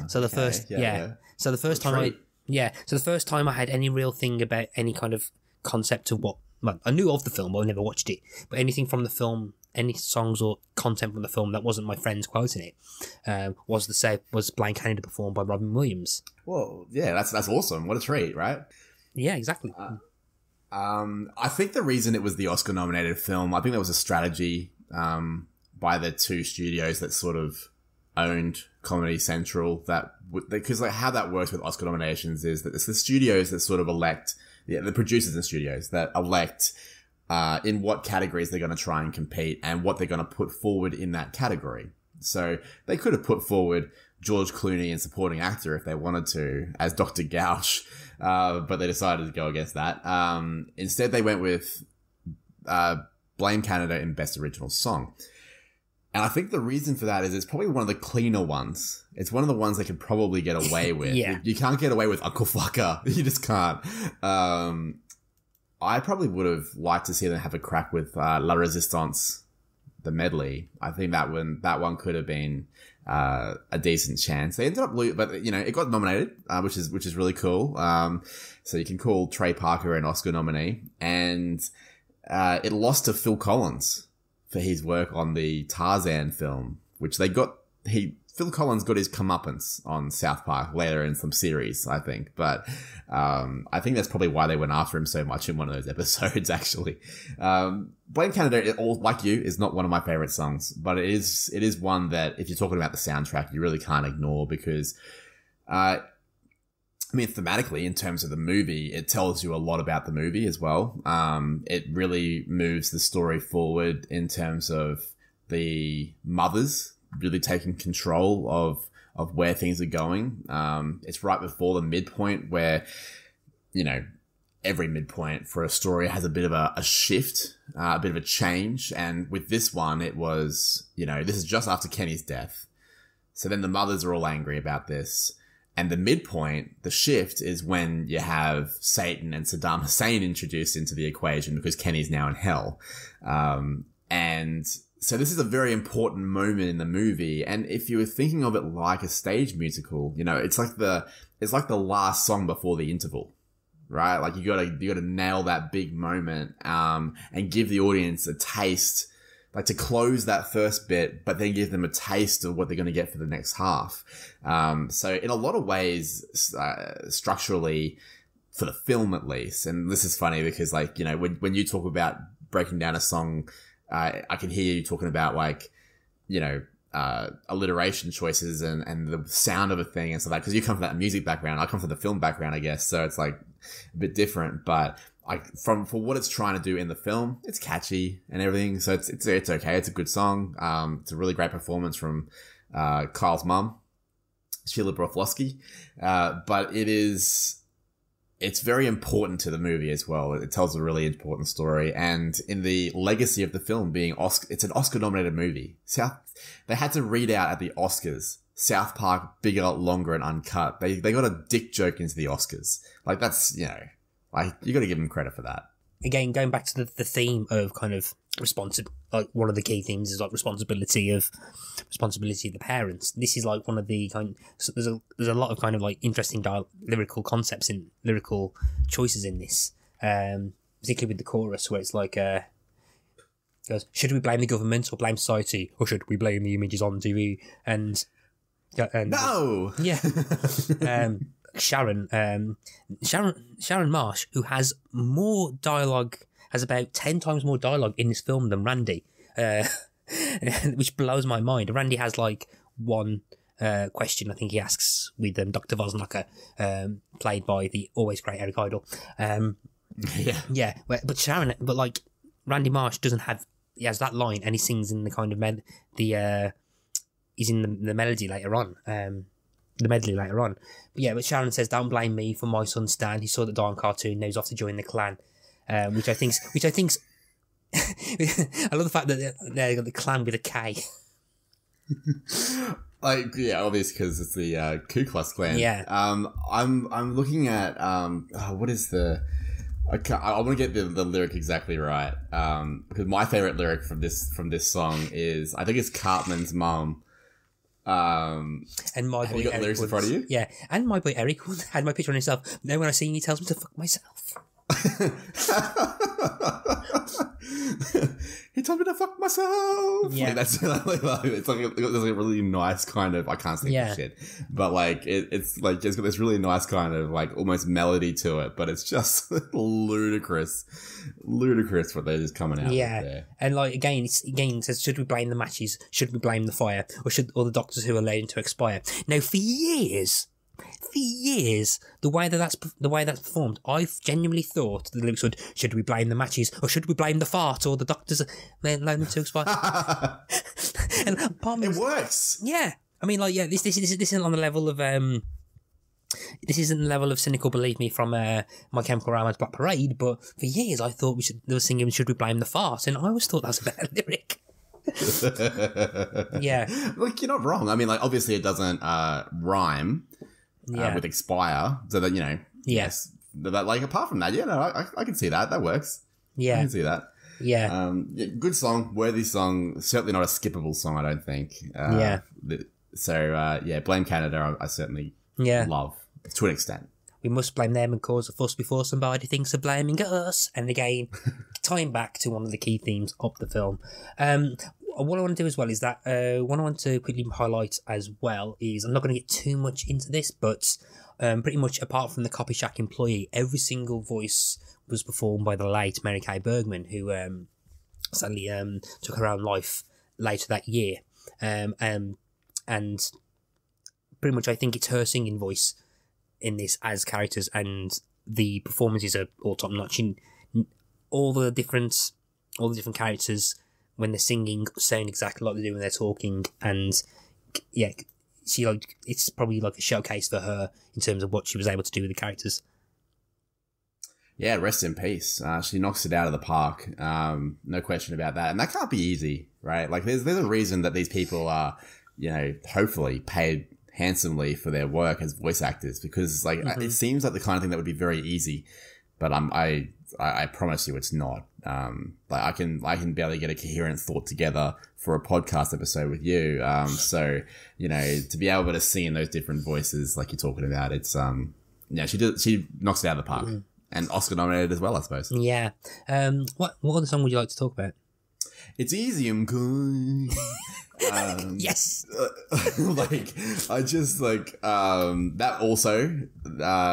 So the first, So the first time I had any real thing about any kind of concept of what, well, I knew of the film, but I never watched it. But anything from the film, any songs or content from the film that wasn't my friends quoting it, was Blame Canada performed by Robin Williams. Well, yeah, that's awesome. What a treat, right? Yeah, exactly. I think the reason it was the Oscar-nominated film, I think that was a strategy by the two studios that sort of owned Comedy Central. Because like how that works with Oscar nominations is that it's the studios that sort of elect. Yeah, the producers and studios that elect in what categories they're going to try and compete and what they're going to put forward in that category. So they could have put forward George Clooney in supporting actor if they wanted to as Dr. Gouch, but they decided to go against that. Instead, they went with Blame Canada in Best Original Song. And I think the reason for that is it's probably one of the cleaner ones. It's one of the ones they could probably get away with. Yeah. You can't get away with Uncle Fucker. You just can't. I probably would have liked to see them have a crack with La Resistance, the medley. I think that one could have been a decent chance. They ended up but it got nominated, which is really cool. So you can call Trey Parker an Oscar nominee, and it lost to Phil Collins for his work on the Tarzan film, which Phil Collins got his comeuppance on South Park later in some series, I think. But I think that's probably why they went after him so much in one of those episodes, actually. Blame Canada, like you, is not one of my favorite songs, but it is one that, if you're talking about the soundtrack, you really can't ignore because, I mean, thematically, in terms of the movie, it tells you a lot about the movie as well. It really moves the story forward in terms of the mothers really taking control of where things are going. It's right before the midpoint where, you know, every midpoint for a story has a bit of a shift, a bit of a change. And with this one, it was, you know, this is just after Kenny's death. So then the mothers are all angry about this. And the midpoint, the shift, is when you have Satan and Saddam Hussein introduced into the equation because Kenny's now in hell. And so this is a very important moment in the movie. And if you were thinking of it like a stage musical, you know, it's like the last song before the interval, right? Like you gotta nail that big moment, and give the audience a taste, like to close that first bit, but then give them a taste of what they're going to get for the next half. So in a lot of ways, structurally, for the film at least, and this is funny because, like, you know, when you talk about breaking down a song, I can hear you talking about, like, you know, alliteration choices and the sound of a thing and stuff like that, because you come from that music background. I come from the film background, I guess, so it's like a bit different, but for what it's trying to do in the film, it's catchy and everything, so it's okay. It's a good song. It's a really great performance from Kyle's mum, Sheila Broflovsky, but it's very important to the movie as well. It tells a really important story, and in the legacy of the film being it's an Oscar-nominated movie. They had to read out at the Oscars, South Park, bigger, longer, and uncut. They got a dick joke into the Oscars. Like, that's, you know, like, you got to give them credit for that. Again, going back to the theme of kind of like one of the key themes is like responsibility of the parents. This is like one of the so there's a lot of kind of like interesting lyrical concepts in lyrical choices in this, particularly with the chorus where it's like goes, should we blame the government or blame society, or should we blame the images on TV? And no, yeah. Sharon Marsh, who has more dialogue, has about 10 times more dialogue in this film than Randy, which blows my mind. Randy has like one question I think he asks with Dr. Voznaka, played by the always great Eric Idle. But like Randy Marsh he has that line, and he sings in the kind of he's in the melody later on. The medley later on. But yeah, but Sharon says, don't blame me for my son Stan. He saw the darn cartoon, now he's off to join the clan. Which I think's I love the fact that they got the clan with a K. Like, yeah, obviously because it's the Ku Klux Klan. Yeah. I'm looking at what is the I want to get the lyric exactly right. Because my favorite lyric from this song is, I think it's Cartman's mum. And my have boy you got Eric lyrics in front of you? Yeah, and my boy Eric had my picture on himself. Now when I see him, he tells me to fuck myself. He told me to fuck myself. Yeah, like, that's like, it's like there's a really nice kind of, I can't sing this shit, but like it's like it's got this really nice kind of like almost melody to it, but it's just ludicrous what they're just coming out with there. And like again it says, should we blame the matches? Should we blame the fire? Or the doctors who are allowed to expire? Now for years, the way that's performed, I've genuinely thought the lyrics would, should we blame the matches, or should we blame the fart, or the doctors allowed them to expire? And it works. Yeah, I mean, like, yeah, this isn't on the level of this isn't the level of cynical, believe me, from My Chemical Romance Black Parade. But for years, I thought they were singing "Should we blame the fart," and I always thought that was a better lyric. Yeah, look, you're not wrong. I mean, like, obviously, it doesn't rhyme. With expire, so that, you know, yes, that, like, apart from that, yeah, no, I can see that works. Yeah, I can see that. Yeah, good song, worthy song. Certainly not a skippable song, I don't think. So Blame Canada, I certainly love to an extent. We must blame them and cause a fuss before somebody thinks of blaming us. And again, tying back to one of the key themes of the film. what I want to do as well is that what I want to quickly highlight as well is I'm not going to get too much into this, but pretty much apart from the Copy Shack employee, every single voice was performed by the late Mary Kay Bergman, who sadly took her own life later that year. And pretty much I think it's her singing voice in this as characters, and the performances are all top notch. All the different characters when they're singing sound exactly like they do when they're talking, and yeah, it's probably like a showcase for her in terms of what she was able to do with the characters. Yeah, rest in peace. She knocks it out of the park. No question about that. And that can't be easy, right? Like there's a reason that these people are, hopefully paid handsomely for their work as voice actors, because it seems like the kind of thing that would be very easy, but I promise you it's not. I can barely get a coherent thought together for a podcast episode with you. So, to be able to sing in those different voices like you're talking about, it's, she knocks it out of the park. Mm-hmm. And Oscar nominated as well, I suppose. Yeah. What other song would you like to talk about? It's easy, I'm good. Yes. That also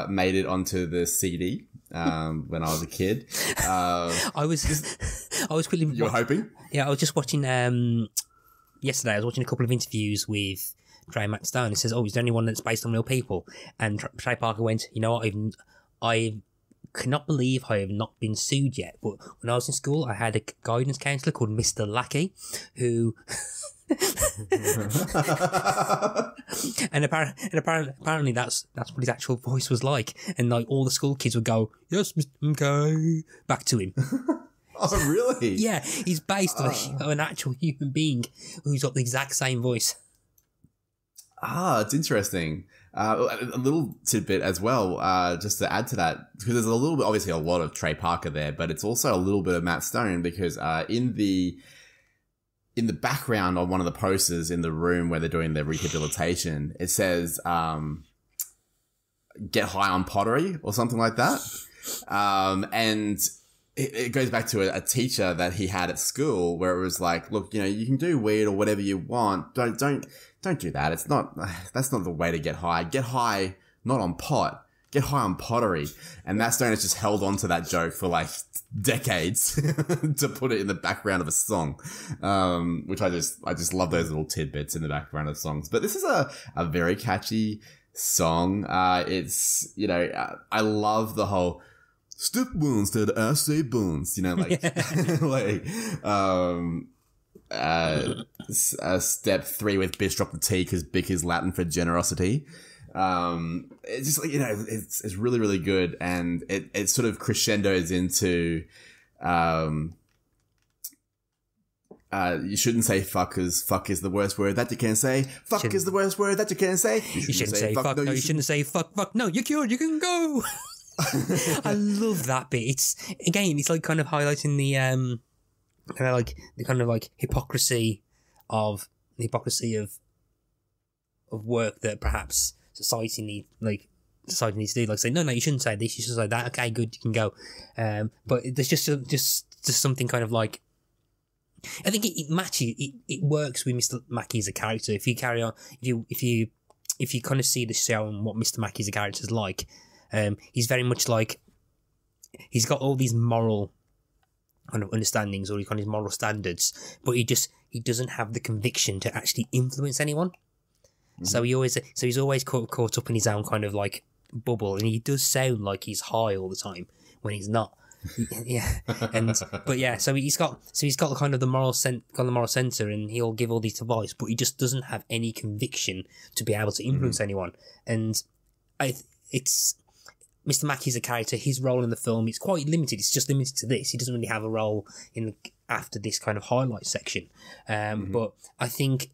made it onto the CD when I was a kid. I was quickly. You were hoping? Yeah, I was just watching. Yesterday, I was watching a couple of interviews with Trey Matt Stone. It says, "Oh, is there anyone that's based on real people?" And Trey Parker went, "You know what? I cannot believe I have not been sued yet. But when I was in school, I had a guidance counsellor called Mr. Lackey, who." and apparently that's what his actual voice was like, and like all the school kids would go, "Yes, Mr. McKay," back to him. Oh, really? Yeah, he's based on an actual human being who's got the exact same voice. It's interesting. A little tidbit as well, just to add to that, because there's obviously a lot of Trey Parker there, but it's also a little bit of Matt Stone, because in the background on one of the posters in the room where they're doing their rehabilitation, it says, "Get high on pottery" or something like that. And it goes back to a teacher that he had at school, where it was like, look, you can do weed or whatever you want. Don't do that. That's not the way to get high. Get high, not on pot. Get high on pottery. And Matt Stone has just held on to that joke for like decades to put it in the background of a song. Which I just love those little tidbits in the background of songs. But this is a very catchy song. It's, I love the whole step one, instead of assay bones, step 3 with bitch drop the T because Bic is Latin for generosity. It's just it's really, really good, and it sort of crescendos into you shouldn't say fuck, because fuck is the worst word that you can say. Fuck is the worst word that you can say. You shouldn't say fuck. No, you shouldn't say fuck. No, you're cured. You can go. I love that bit. It's like kind of highlighting the kind of hypocrisy of work that perhaps society needs to do. Like say, no, you shouldn't say this. You should say that. Okay, good, you can go. But there's just something kind of like. I think it matches. It works with Mr. Mackey as a character. If you carry on, if you kind of see the show and what Mr. Mackey as a character is like. He's very much like he's got all these moral kind of understandings, or kind of moral standards, but he doesn't have the conviction to actually influence anyone. Mm-hmm. So he's always caught up in his own kind of like bubble, and he does sound like he's high all the time when he's not. Yeah, so he's got kind of the moral center, and he'll give all these advice, but he just doesn't have any conviction to be able to influence anyone. And it's Mr. Mackey's a character. His role in the film is quite limited. It's just limited to this. He doesn't really have a role after this kind of highlight section. But I think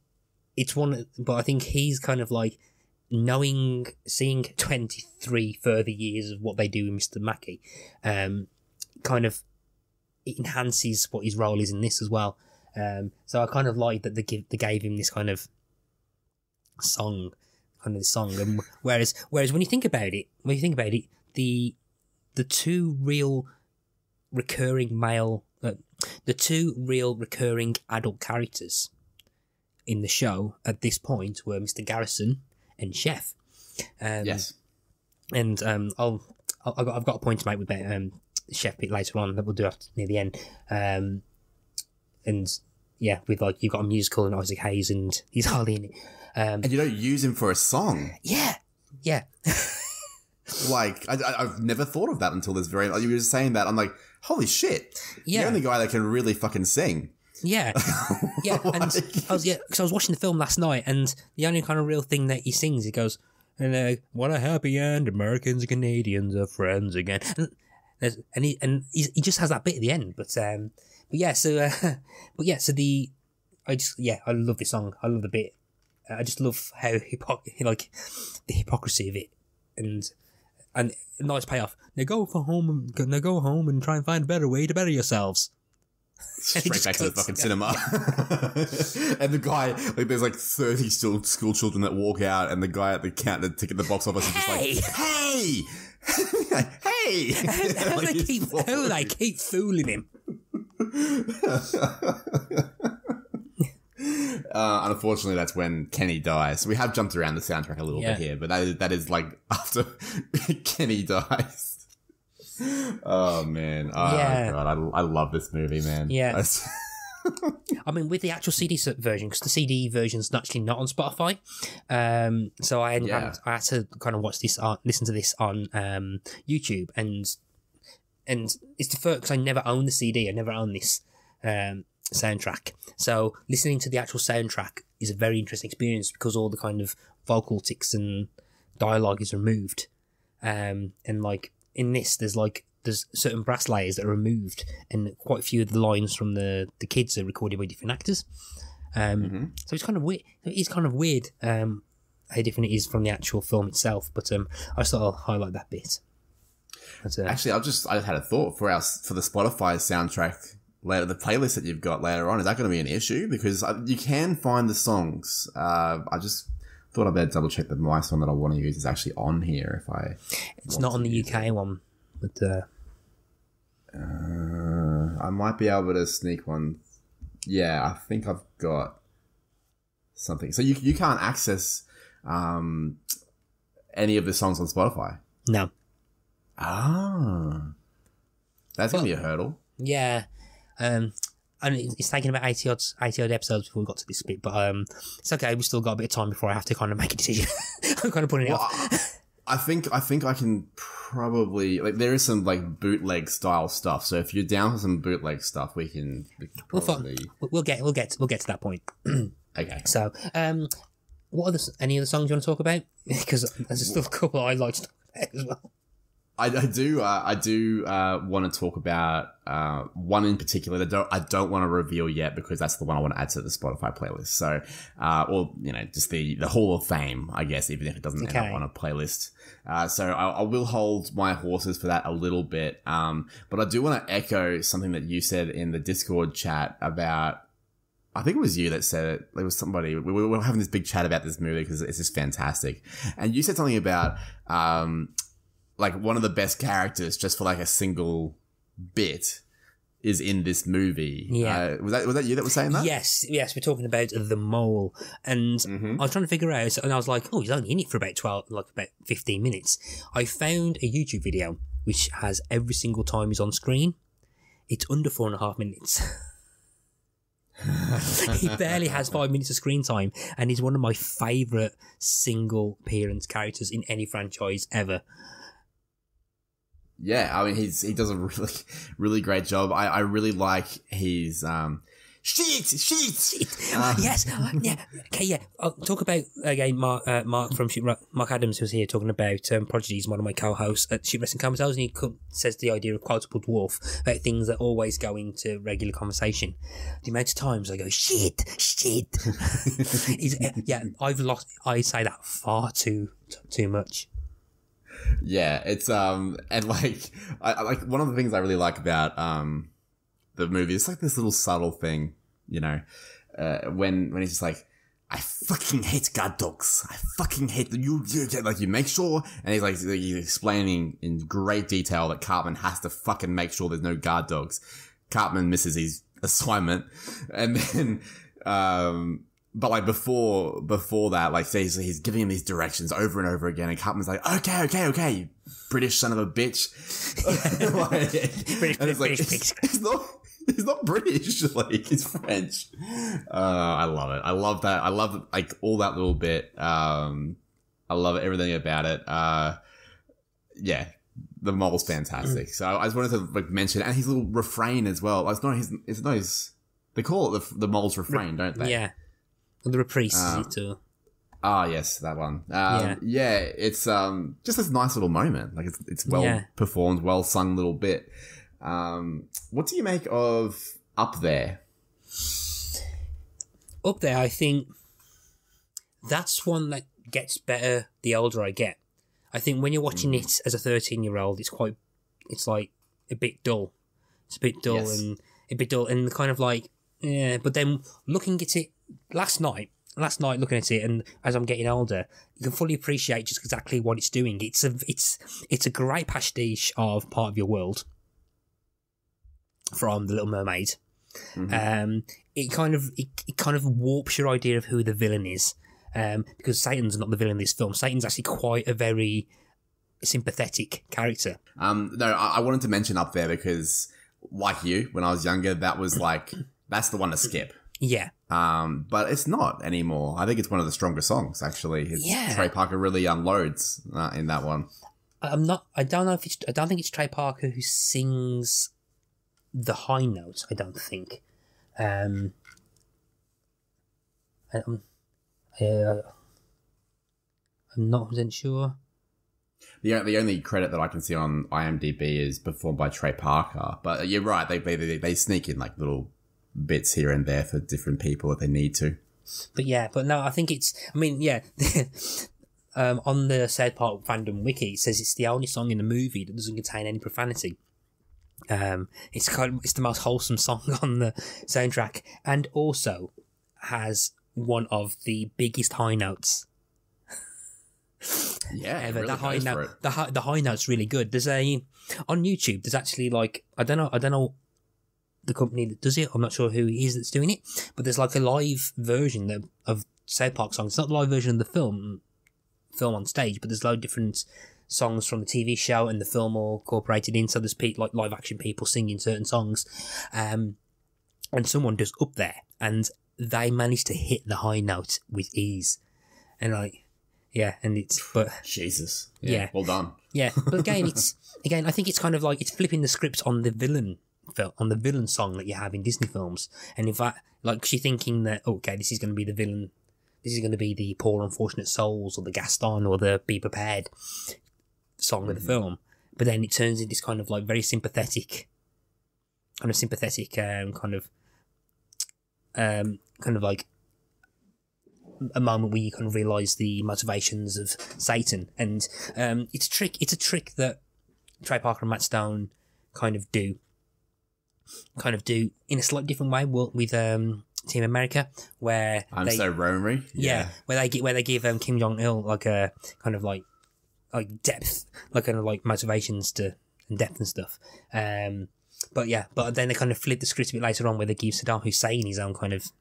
I think he's kind of like seeing 23 further years of what they do with Mr. Mackey, kind of it enhances what his role is in this as well. So I kind of like that they gave him this kind of song. And whereas when you think about it, the two real recurring male, the two real recurring adult characters in the show at this point were Mr. Garrison and Chef. Yes. And I've got a point to make with Chef bit later on that we'll do after near the end. And yeah, with like you've got a musical and Isaac Hayes, and he's hardly in it. And you don't use him for a song. Yeah. Like I've never thought of that until this very. Like, you were just saying that, I'm like, holy shit! Yeah. The only guy that can really fucking sing. Yeah, yeah. And because I was watching the film last night, and the only kind of real thing that he sings, he goes, "And what a happy end! Americans and Canadians are friends again." And he just has that bit at the end, but yeah. So I love this song. I love the bit. I just love how the hypocrisy of it, and nice payoff. Now go home and try and find a better way to better yourselves. Straight back to the fucking cinema. And the guy, like, there's like 30 still school children that walk out, and the guy at the counter ticket the box office is just like, hey! Hey! How they keep fooling him. Unfortunately, that's when Kenny dies. So we have jumped around the soundtrack a little bit here, but that is like after Kenny dies. Oh man! Oh god, I love this movie, man. Yeah. I mean, with the actual CD version, because the CD version's actually not on Spotify, so I had to kind of listen to this on YouTube, and it's the first, because I never owned the CD, I never owned this soundtrack. So listening to the actual soundtrack is a very interesting experience, because all the kind of vocal tics and dialogue is removed, and like in this, there's certain brass layers that are removed, and quite a few of the lines from the kids are recorded by different actors. So it's kind of weird. It's kind of weird how different it is from the actual film itself. But I just thought I'll highlight that bit. But, actually, I just had a thought for the Spotify soundtrack later, the playlist that you've got later on. Is that going to be an issue? Because you can find the songs. I just thought I'd better double check that my song that I want to use is actually on here. It's not on the UK one, but I might be able to sneak one. Yeah, I think I've got something. So you can't access any of the songs on Spotify? No. Ah. That's going to be a hurdle. Yeah. And it's taken about 80 odd episodes before we got to this bit, but it's okay. We've still got a bit of time before I have to kind of make a decision. I'm kind of putting it off. I think I can probably, like, there is some like bootleg style stuff. So if you're down for some bootleg stuff, we can probably we'll get to that point. Okay. So, what are any other songs you want to talk about? Because there's still a couple I'd like to talk about as well. I do want to talk about one in particular that I don't want to reveal yet, because that's the one I want to add to the Spotify playlist. So, or just the Hall of Fame, I guess, even if it doesn't end up on a playlist. So I will hold my horses for that a little bit. But I do want to echo something that you said in the Discord chat about. I think it was you that said it. It was somebody. We were having this big chat about this movie because it's just fantastic, and you said something about like one of the best characters just for like a single bit is in this movie. Yeah. Was that you that was saying that? Yes. We're talking about the mole, and I was trying to figure out, and I was like, oh, he's only in it for about 15 minutes. I found a YouTube video which has every single time he's on screen. It's under 4.5 minutes. He barely has 5 minutes of screen time, and he's one of my favourite single appearance characters in any franchise ever. Yeah, I mean, he does a really, really great job. I really like his shit. Yes, yeah, okay, yeah. I'll talk about again Mark from Mark Adams, who's here talking about Prodigy. He's one of my co-hosts at Shoot Wrestling Comatose, and he says the idea of quotable dwarf about things that always go into regular conversation. The amount of times I go shit. I say that far too much. Yeah, it's and like I like one of the things I really like about the movie. It's like this little subtle thing, when he's just like, I fucking hate guard dogs. I fucking hate you. Like, you make sure, and he's explaining in great detail that Cartman has to fucking make sure there's no guard dogs. Cartman misses his assignment, and then but like before that, like he's giving him these directions over and over again, and Cartman's like, okay, you British son of a bitch. Like, and it's like he's not British, like he's French. I love it. I love that. I love like all that little bit. I love everything about it. Yeah, the mole's fantastic. So I just wanted to like mention, and his little refrain as well. It's not his. They call it the mole's refrain, don't they? Yeah. The reprise too. Ah, yes, that one. Yeah, it's just this nice little moment. Like it's well performed, well sung little bit. What do you make of Up There? Up There, I think that's one that gets better the older I get. I think when you're watching it as a 13-year-old, it's like a bit dull. It's a bit dull and kind of like, yeah. But then looking at it last night looking at it, and as I'm getting older, you can fully appreciate just exactly what it's doing. It's a great pastiche of Part of Your World from The Little Mermaid. Mm-hmm. It kind of warps your idea of who the villain is, because Satan's not the villain in this film. Satan's actually quite a very sympathetic character. No, I wanted to mention Up There because, like you, when I was younger, that was like that's the one to skip. Yeah. But it's not anymore. I think it's one of the stronger songs, actually. Trey Parker really unloads in that one. I don't think it's Trey Parker who sings the high notes, I don't think. I'm not 100% sure. The only credit that I can see on IMDb is performed by Trey Parker. But you're right, they sneak in like little bits here and there for different people if they need to. But no, I think on the Sad Part fandom wiki, it says it's the only song in the movie that doesn't contain any profanity. It's the most wholesome song on the soundtrack, and also has one of the biggest high notes. Yeah, ever. Really the high note's really good. There's on YouTube. There's actually like I don't know the company that does it. I'm not sure who it is that's doing it, but there's like a live version of South Park songs. It's not the live version of the film on stage, but there's a lot of different songs from the TV show and the film all incorporated in. So there's like live action people singing certain songs, and someone does Up There, and they managed to hit the high note with ease, and like. Yeah, and Jesus. Yeah. Well done. Yeah, but again, I think it's kind of like it's flipping the script on the villain song that you have in Disney films, and in fact, like you're thinking that this is going to be the villain, this is going to be the Poor Unfortunate Souls or the Gaston or the Be Prepared song of the film, but then it turns into this kind of like very sympathetic, kind of like a moment where you kind of realise the motivations of Satan, and it's a trick that Trey Parker and Matt Stone kind of do in a slightly different way with Team America, where So Romery, where they give Kim Jong-il like a kind of like depth, like kind of like motivations and depth and stuff. But then they kind of flip the script a bit later on where they give Saddam Hussein his own kind of.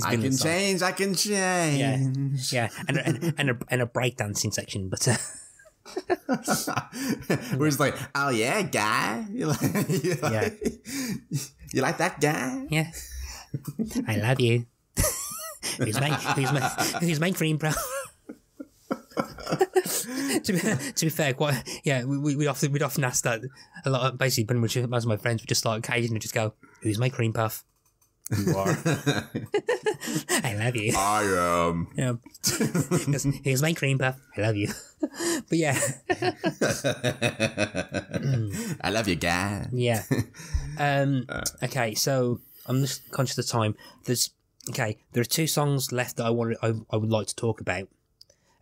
I can change. Yeah, and a breakdancing section, but we're just like, oh yeah, guy, you like that guy? Yeah, I love you. Who's my cream, bro? to be fair, we'd often ask that a lot. Basically, pretty much most of my friends would just like occasionally just go, "Who's my cream puff?" You are. I love you. I am. Yeah. Here's my cream puff. I love you. But yeah. I love you, guy. Yeah. Okay, so I'm just conscious of time. There are two songs left that I would like to talk about.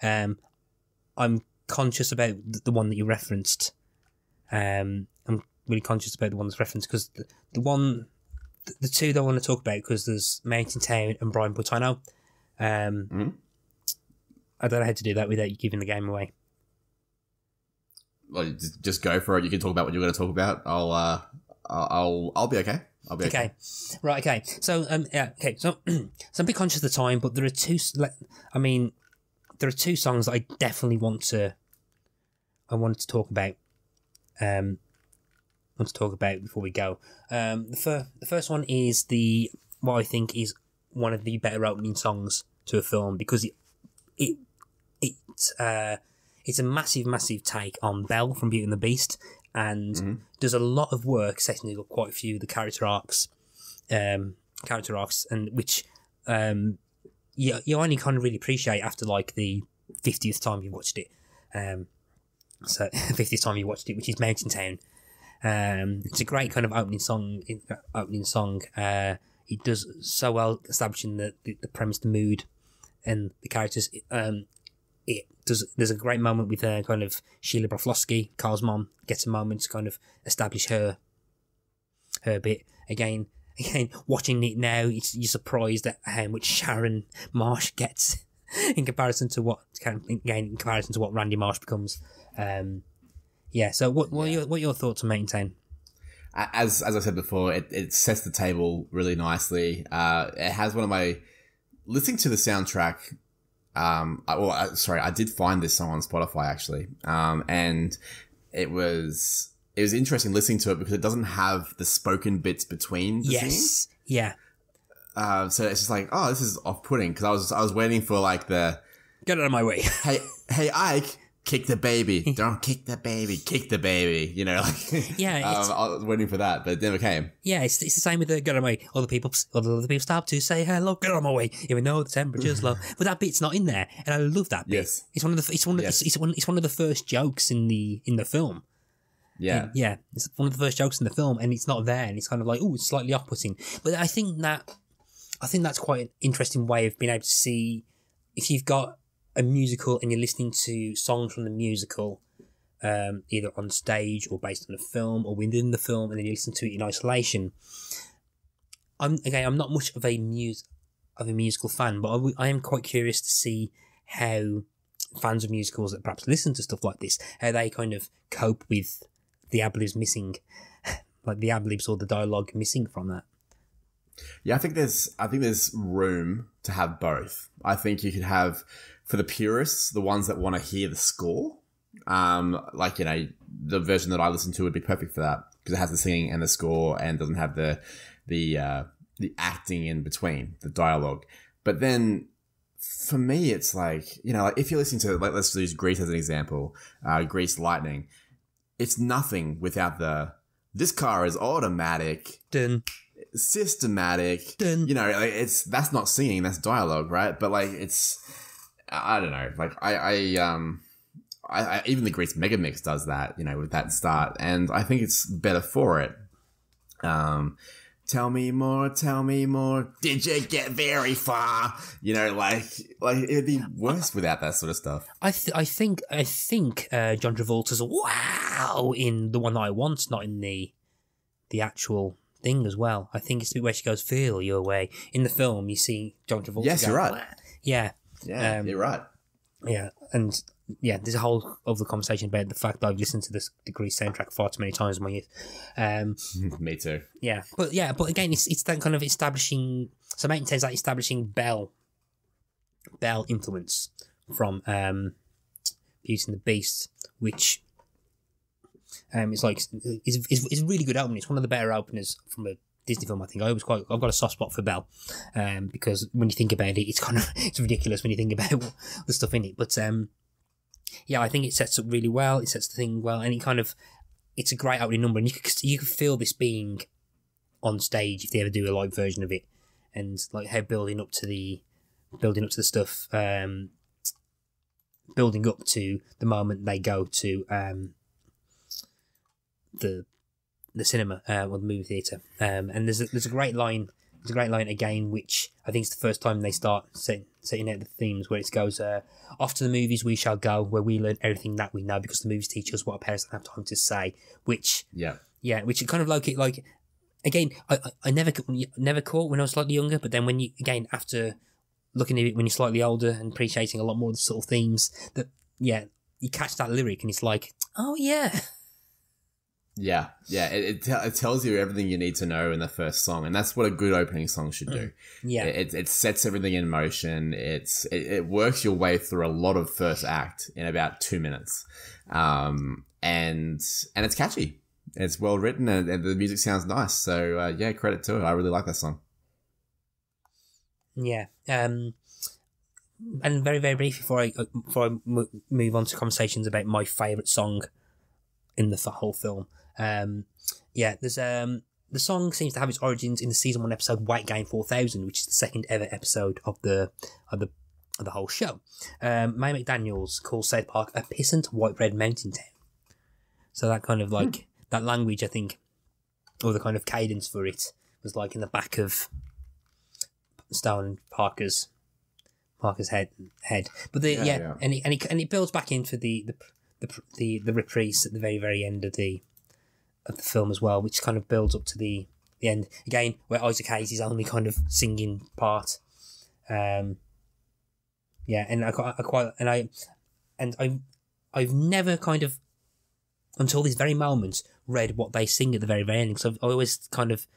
I'm conscious about the one that you referenced. I'm really conscious about the one that's referenced because the two that I want to talk about, because there's Mountain Town and Brian Boitano. I don't know how to do that without you giving the game away. Well, just go for it. You can talk about what you're going to talk about. I'll be okay. I'll be okay. Okay, right. Okay, so okay, so so I'm a bit conscious of the time, but there are two. There are two songs that I definitely want to talk about. Want to talk about before we go. The first one is what I think is one of the better opening songs to a film, because it's a massive take on Belle from Beauty and the Beast, and does a lot of work setting up quite a few of the character arcs, and which you only kind of really appreciate after like the 50th time you watched it. So 50th time you watched it, which is Mountain Town. It's a great kind of opening song. It does so well establishing the premise, the mood, and the characters. There's a great moment with kind of Sheila Broflovsky, Carl's mom, gets a moment to kind of establish her bit. Again, watching it now, you're surprised at how much Sharon Marsh gets in comparison to what Randy Marsh becomes. So what are your thoughts on Mountain Town? As I said before, it sets the table really nicely. It has one of my listening to the soundtrack. I did find this song on Spotify actually, and it was interesting listening to it because it doesn't have the spoken bits between the scenes. Yeah. So it's just like, oh, this is off-putting, because I was waiting for like the get out of my way. hey Ike, kick the baby, don't kick the baby, kick the baby. You know, like I was waiting for that, but it never came. Yeah, it's the same with the get out of my way. Other people stop to say hello, get out of my way, even though the temperature's low. But that bit's not in there, and I love that bit. Yes, it's one of the first jokes in the film. Yeah. Yeah, it's one of the first jokes in the film, and it's not there, and it's kind of like, oh, it's slightly off-putting. But I think that's quite an interesting way of being able to see if you've got a musical and you're listening to songs from the musical, either on stage or based on a film or within the film, and then you listen to it in isolation. I'm not much of a musical fan, but I am quite curious to see how fans of musicals that perhaps listen to stuff like this, how they kind of cope with the ad-libs missing, like the ad-libs or the dialogue missing from that. Yeah, I think there's room to have both. I think you could have, for the purists, the ones that want to hear the score, the version that I listen to would be perfect for that, because it has the singing and the score and doesn't have the acting in between, the dialogue. But then for me, it's like, like if you're listening to, like, let's use Grease as an example, Grease Lightning, it's nothing without this car is automatic. Dun. Systematic. Dun. That's not singing, that's dialogue, right? But like, I don't know, like I even the Grease Mega Mix does that, with that start, and I think it's better for it. Tell me more, did you get very far? Like it'd be worse without that sort of stuff. I think John Travolta's wow in the one that I want, not in the actual thing as well. I think it's the way she goes, feel your way. In the film, you see John Travolta. Yes, you're right. Wah. Yeah. Yeah, you're right. Yeah, and yeah, there's a whole other conversation about the fact that I've listened to the Grease soundtrack far too many times in my youth. Me too. Yeah, but again, it's that kind of establishing. So Mountain Town's like establishing Belle influence from Beauty and the Beast, which it's like it's a really good opening. It's one of the better openers from a Disney film, I think. I've got a soft spot for Belle, because when you think about it, it's ridiculous when you think about the stuff in it. But I think it sets up really well. It sets the thing well, and it's a great opening number, and you can feel this being on stage if they ever do a live version of it, and like how building up to the stuff, building up to the moment they go to the cinema or the movie theatre, and there's a great line. There's a great line again, which I think is the first time they start setting out the themes, where it goes, off to the movies we shall go, where we learn everything that we know, because the movies teach us what our parents don't have time to say. Which which is kind of like again, I never caught when I was slightly younger, but then when you, again, after looking at it when you're slightly older and appreciating a lot more of the sort of themes, that you catch that lyric and it's like, oh yeah. It tells you everything you need to know in the first song, and that's what a good opening song should do. It sets everything in motion. It works your way through a lot of first act in about 2 minutes, and it's catchy. It's well written, and the music sounds nice. So credit to it. I really like that song. Yeah. And very, very briefly before I move on to conversations about my favourite song in the whole film. There's the song seems to have its origins in the season 1 episode Weight Gain 4000, which is the second ever episode of the whole show. Mae McDaniels calls South Park a pissant white bread mountain town. So that kind of like that language, I think, or the kind of cadence for it was like in the back of Stone Parker's head. But and it builds back into the reprise at the very, very end of the film as well, which kind of builds up to the end again, where Isaac Hayes is only kind of singing part. I've never kind of until this very moment read what they sing at the very, very end. So I always kind of,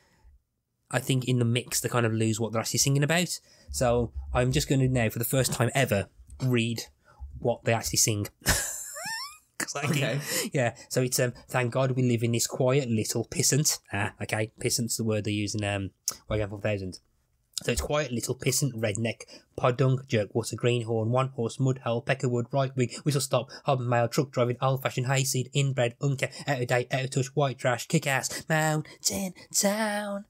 I think in the mix they kind of lose what they're actually singing about. So I'm just going to now, for the first time ever, read what they actually sing. Yeah, so it's thank God we live in this quiet little pissant. Pissant's the word they use in Wagon 4000. So it's quiet little pissant redneck, podunk, jerkwater, greenhorn, one horse, mud hell, peckerwood, right wing, whistle stop, hobmail, truck driving, old fashioned, hayseed, inbred, unkept, out of date, out of touch, white trash, kick ass, mountain town.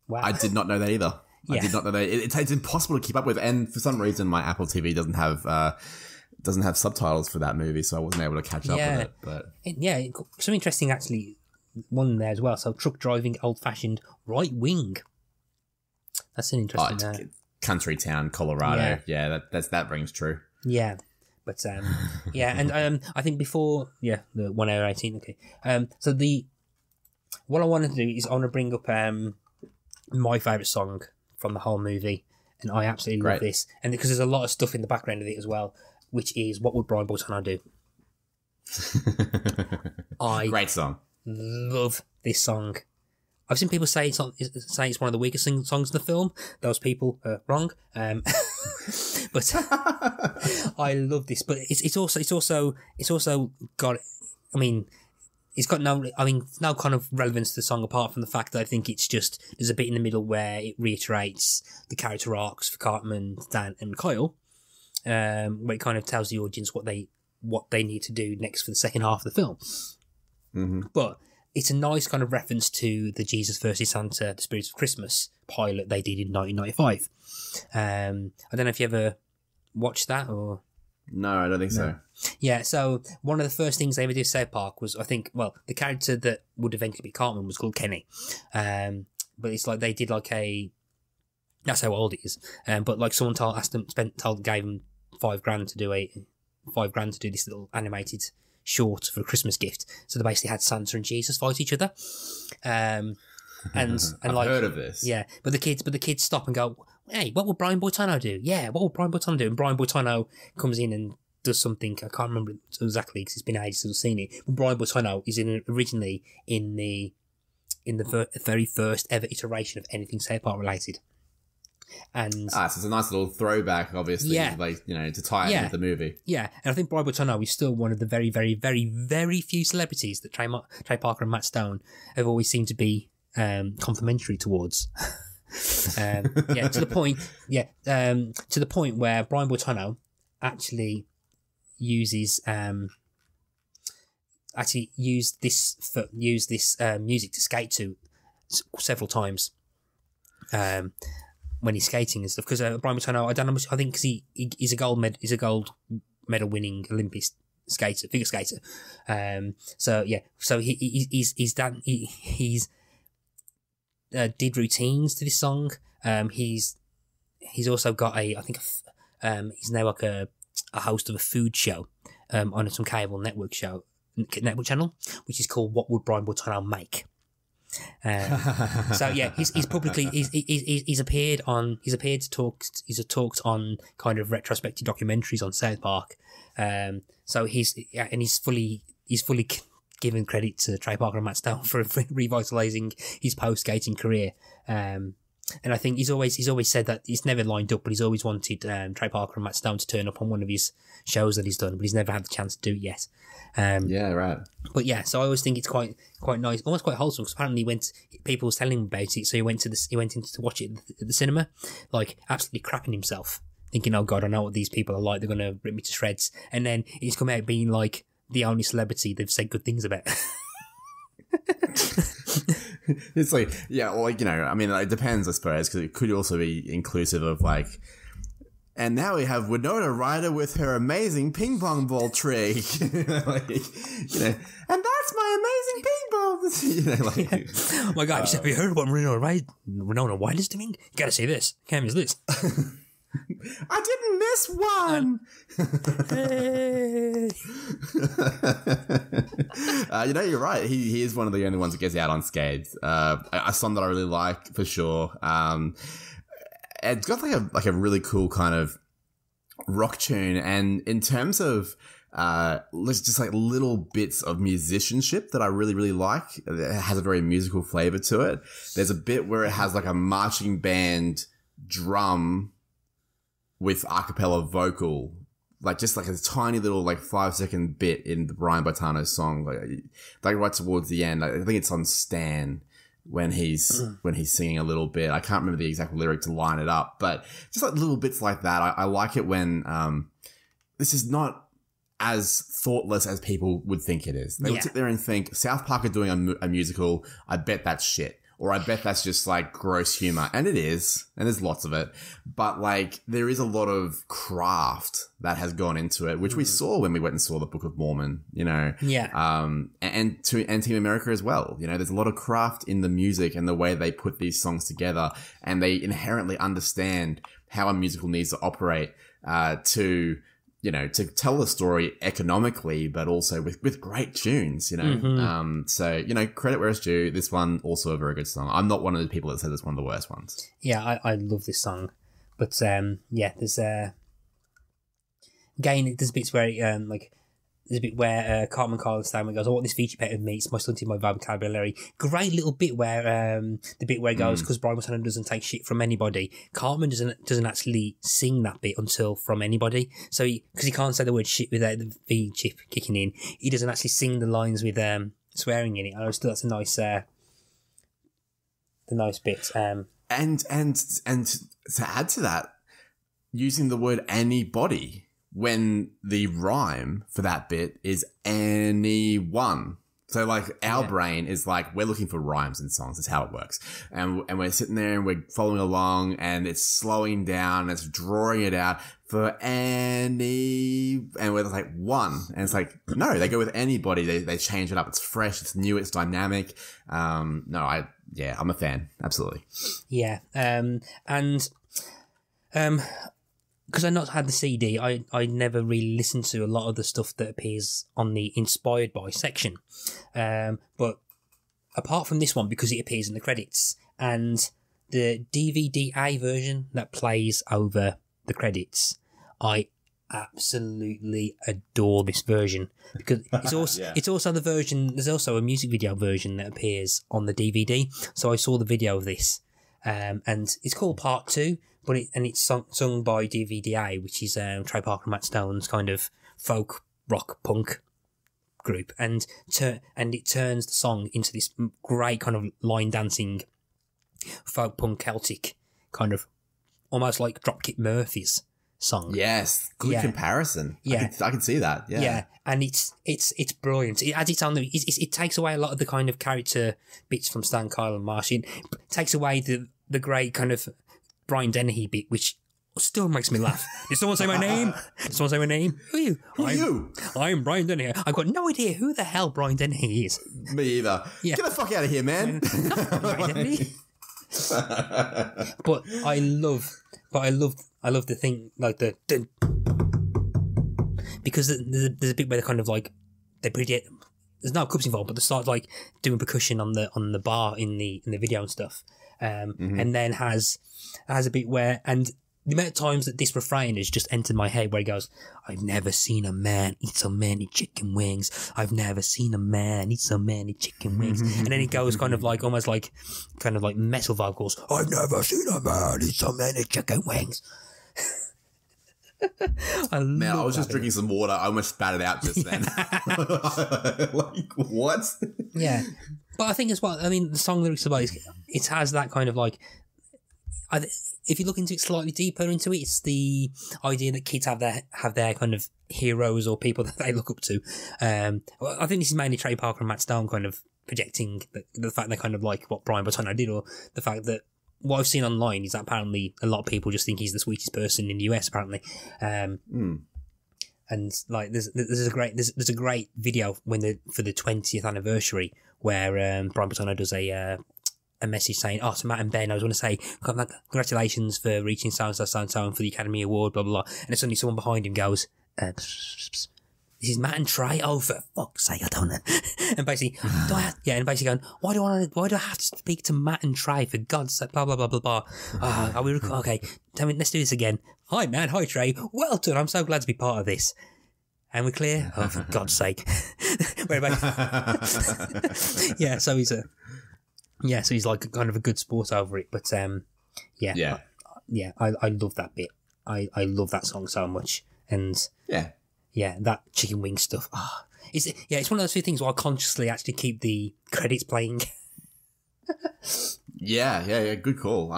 Wow. I did not know that either. Yeah. I did not know that. It's impossible to keep up with, and for some reason my Apple TV doesn't have subtitles for that movie, so I wasn't able to catch up with it. But some interesting actually one there as well. So truck driving, old fashioned, right wing. That's an interesting country town, Colorado. Yeah, that rings true. Yeah, but and I think before the 1 hour 18. Okay, so what I wanted to do is I want to bring up my favourite song from the whole movie, and I absolutely love this, and because there's a lot of stuff in the background of it as well, which is What Would Brian Boitano Do? Great song. Love this song. I've seen people say it's one of the weakest songs in the film. Those people are wrong. But I love this. But it's also got. I mean, it's got no kind of relevance to the song apart from the fact that I think it's just there's a bit in the middle where it reiterates the character arcs for Cartman, Dan, and Kyle, where it kind of tells the audience what they need to do next for the second half of the film. Mm-hmm. But it's a nice kind of reference to the Jesus vs. Santa, The Spirits of Christmas pilot they did in 1995. I don't know if you ever watched that or... No, I don't think so. Yeah, so one of the first things they ever did at South Park was, I think, the character that would eventually be Cartman was called Kenny. But it's like they did like a... That's how old it is. But like someone gave him $5,000 to do $5,000 to do this little animated short for a Christmas gift. So they basically had Santa and Jesus fight each other. And I've like heard of this. Yeah, but the kids stop and go, "Hey, what would Brian Boitano do?" Yeah, what would Brian Boitano do? And Brian Boitano comes in and does something. I can't remember exactly because it's been ages since I've seen it. But Brian Boitano is originally in the very first ever iteration of anything South Park related. And so it's a nice little throwback, obviously, to tie in with the movie. Yeah, and I think Brian Boitano is still one of the very, very, very, very few celebrities that Trey Parker and Matt Stone have always seemed to be complimentary towards. To the point where Brian Boitano actually uses music to skate to several times. When he's skating and stuff, because Brian Boitano, I think because he's a gold medal winning Olympic figure skater. So he's did routines to this song. He's also got he's now like a host of a food show on some cable network channel, which is called What Would Brian Boitano Make? He's publicly he's appeared to talk. He's talked on kind of retrospective documentaries on South Park. So he's fully giving credit to Trey Parker and Matt Stone for revitalising his post-skating career. And I think he's always said that he's never lined up, but he's always wanted Trey Parker and Matt Stone to turn up on one of his shows that he's done, but he's never had the chance to do it yet. Yeah, right. But yeah, so I always think it's quite nice, almost quite wholesome. Because apparently, people was telling him about it, so he went in to watch it at the cinema, like absolutely crapping himself, thinking, "Oh God, I know what these people are like. They're gonna rip me to shreds." And then he's come out being like the only celebrity they've said good things about. It's like, yeah, well, like, I mean, it depends, I suppose, because it could also be inclusive of like, and now we have Winona Ryder with her amazing ping pong ball trick. Like, and that's my amazing ping pong. Oh my God, have you heard what Winona Ryder's doing? You gotta see this. Can't miss this. I didn't miss one. Hey. You're right. He is one of the only ones that gets out unscathed. A song that I really like for sure. It's got like a really cool kind of rock tune, and in terms of just like little bits of musicianship that I really, really like. It has a very musical flavor to it. There's a bit where it has like a marching band drum with a cappella vocal, like just like a tiny little like 5-second bit in the Brian Boitano song, like right towards the end. I think it's on Stan when he's singing a little bit. I can't remember the exact lyric to line it up, but just like little bits like that. I like it when this is not as thoughtless as people would think it is. They would sit there and think, South Park are doing a musical, I bet that's shit. Or I bet that's just like gross humor. And it is. And there's lots of it. But like there is a lot of craft that has gone into it, which we saw when we went and saw the Book of Mormon, Yeah. And Team America as well. There's a lot of craft in the music and the way they put these songs together. And they inherently understand how a musical needs to operate to tell the story economically, but also with great tunes, So, credit where it's due. This one, also a very good song. I'm not one of the people that says it's one of the worst ones. Yeah, I love this song. But, there's, again, there's bits where, there's a bit where Cartman Carlos Stanley goes, I want this feature pet of me, it's my stunting my vocabulary. Great little bit where, the bit where it goes, because Brian Boitano doesn't take shit from anybody. Cartman doesn't actually sing that bit until From Anybody. So, because he can't say the word shit without the V chip kicking in, he doesn't actually sing the lines with swearing in it. I still, that's a nice, the nice bit. And to add to that, using the word anybody when the rhyme for that bit is anyone. So like our brain is like, we're looking for rhymes in songs. That's how it works. And we're sitting there and we're following along and it's slowing down and it's drawing it out for any, and we're like one. And it's like, no, they go with anybody. They change it up. It's fresh. It's new. It's dynamic. I'm a fan. Absolutely. Yeah. Because I not had the CD, I never really listened to a lot of the stuff that appears on the Inspired By section. But apart from this one, because it appears in the credits, and the DVD-A version that plays over the credits, I absolutely adore this version. Because it's also, it's also the version, there's also a music video version that appears on the DVD. So I saw the video of this, and it's called Part 2. It's sung by DVD-A, which is Trey Parker and Matt Stone's kind of folk rock punk group, and it turns the song into this great kind of line dancing folk punk Celtic kind of almost like Dropkick Murphys song. Yes, good comparison. Yeah, I can see that. Yeah, and it's brilliant. It adds its own. It takes away a lot of the kind of character bits from Stan, Kyle, and Marsh. It takes away the great kind of Brian Dennehy bit, which still makes me laugh. Did someone say my name? Who are you? Who are you? I'm Brian Dennehy. I've got no idea who the hell Brian Dennehy is. Me either. Yeah. Get the fuck out of here, man. Brian Dennehy. But I love the thing, like the because there's a bit where they kind of like there's no cups involved, but they start like doing percussion on the bar in the video and stuff. And then has a bit where, and the amount of times that this refrain has just entered my head where he goes, I've never seen a man eat so many chicken wings. I've never seen a man eat so many chicken wings. And then it goes kind of like, almost like, kind of like metal vocals. I've never seen a man eat so many chicken wings. I was just drinking some water. I almost spat it out just then. Like, what? Yeah. But I think as well, I mean, the song lyrics about it has that kind of like, if you look into it slightly deeper into it, it's the idea that kids have their kind of heroes or people that they look up to. I think this is mainly Trey Parker and Matt Stone kind of projecting the fact they're kind of like what Brian Boitano did, or the fact that what I've seen online is that apparently a lot of people just think he's the sweetest person in the US, apparently. And like there's a great video for the 20th anniversary where Brian Boitano does a message saying, to Matt and Ben, I was going to say, congratulations for reaching so-and-so, so-and-so, and for the Academy Award, blah, blah, blah. And then suddenly someone behind him goes, this is Matt and Trey. Oh, for fuck's sake, I don't know. And basically, and basically going, why do I have to speak to Matt and Trey, for God's sake, blah, blah, blah, blah, blah. Are we okay, tell me, let's do this again. Hi, Matt. Hi, Trey. Well done. I'm so glad to be part of this. And we're clear? Oh, for God's sake. So he's like kind of a good sport over it. But I love that bit. I love that song so much. And that chicken wing stuff. It's one of those few things where I consciously actually keep the credits playing. Good call.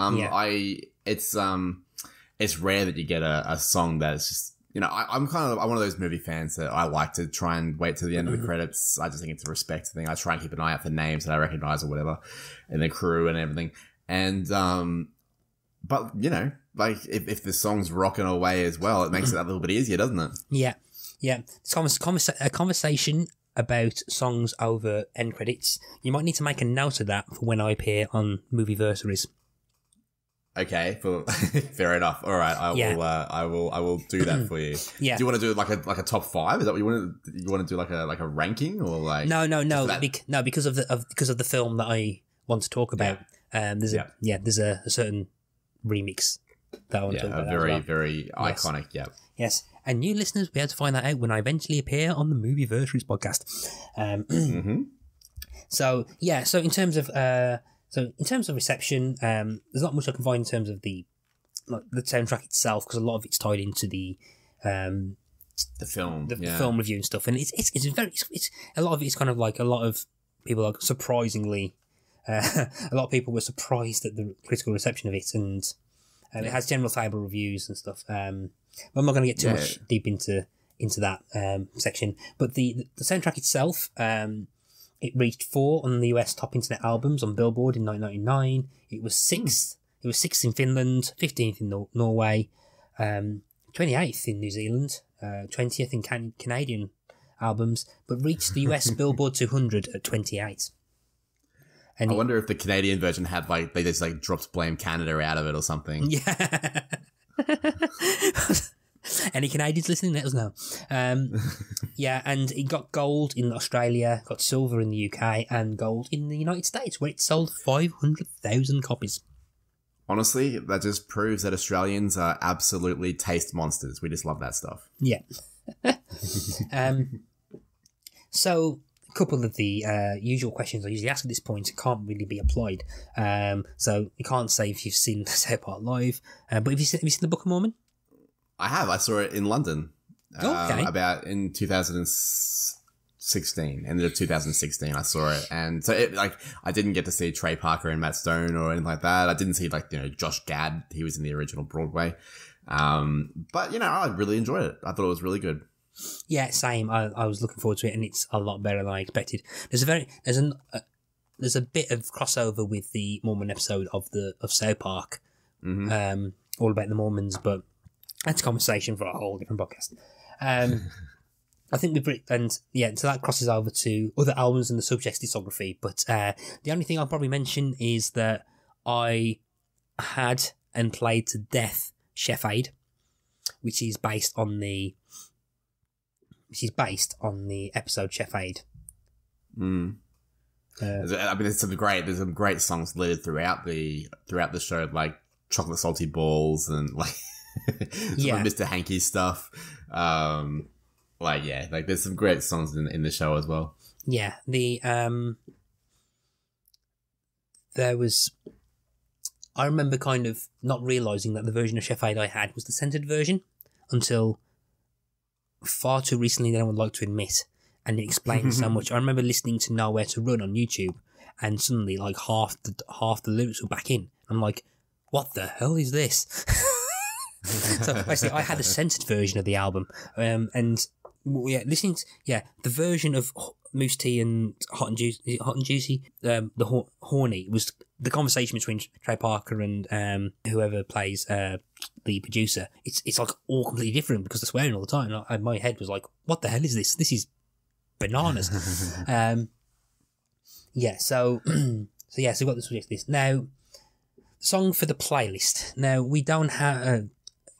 It's rare that you get a song that's just, I'm one of those movie fans that I like to try and wait till the end of the credits. I just think it's a respect thing. I try and keep an eye out for names that I recognize or whatever, and the crew and everything. And, but like if the song's rocking away as well, it makes it a little bit easier, doesn't it? Yeah. Yeah. It's a conversation about songs over end credits. You might need to make a note of that for when I appear on Movieversaries. Okay, fair enough. All right, I will do that for you. Yeah. Do you want to do like a top 5? Is that what you want to? You want to do like a ranking or like? No. Because of the film that I want to talk about. There's a certain remix that I want to talk about. Very iconic. Yeah. Yes, and new listeners will be able to find that out when I eventually appear on the Movieversaries podcast. So in terms of reception, there's not much I can find in terms of the soundtrack itself, because a lot of it's tied into the film, film review and stuff, and it's a lot of it's kind of like a lot of people are surprisingly, a lot of people were surprised at the critical reception of it, and it has general favourable reviews and stuff. But I'm not going to get too much deep into that section. But the soundtrack itself, it reached 4 on the US top internet albums on Billboard in 1999. It was 6th. It was 6th in Finland, 15th in Norway, 28th in New Zealand, 20th in Canadian albums, but reached the US Billboard 200 at 28. And I wonder if the Canadian version had they just dropped Blame Canada out of it or something. Yeah. Any Canadians listening, let us know. And it got gold in Australia, got silver in the UK, and gold in the United States, where it sold 500,000 copies. Honestly, that just proves that Australians are absolutely taste monsters. We just love that stuff. Yeah. So, a couple of the usual questions I usually ask at this point can't really be applied. So, you can't say if you've seen South Park live, but have you seen the Book of Mormon? I have. I saw it in London. Okay. About in 2016, end of 2016, I saw it, and so I didn't get to see Trey Parker and Matt Stone or anything like that. I didn't see Josh Gad. He was in the original Broadway, but I really enjoyed it. I thought it was really good. Yeah, same. I was looking forward to it, and it's a lot better than I expected. There's a bit of crossover with the Mormon episode of South Park, all about the Mormons, but that's a conversation for a whole different podcast. I think so that crosses over to other albums in the Subject's discography. But the only thing I'll probably mention is that I had and played to death Chef Aid, which is based on the episode Chef Aid. There's some great songs littered throughout the show, like Chocolate Salty Balls and like. Some of Mr. Hanky stuff. There's some great songs in the show as well. Yeah, there was. I remember kind of not realising that the version of Chef Aid I had was the censored version until far too recently than I would like to admit, and it explains so much. I remember listening to Nowhere to Run on YouTube, and suddenly like half the lyrics were back in. I'm like, what the hell is this? So basically, I had a censored version of the album, and listening to the version of Moose Tea and Hot and Juicy, the Horny was the conversation between Trey Parker and whoever plays the producer. It's like all completely different because they're swearing all the time. And my head was like, what the hell is this? This is bananas. So we've got this. Now, song for the playlist. Now, we don't have...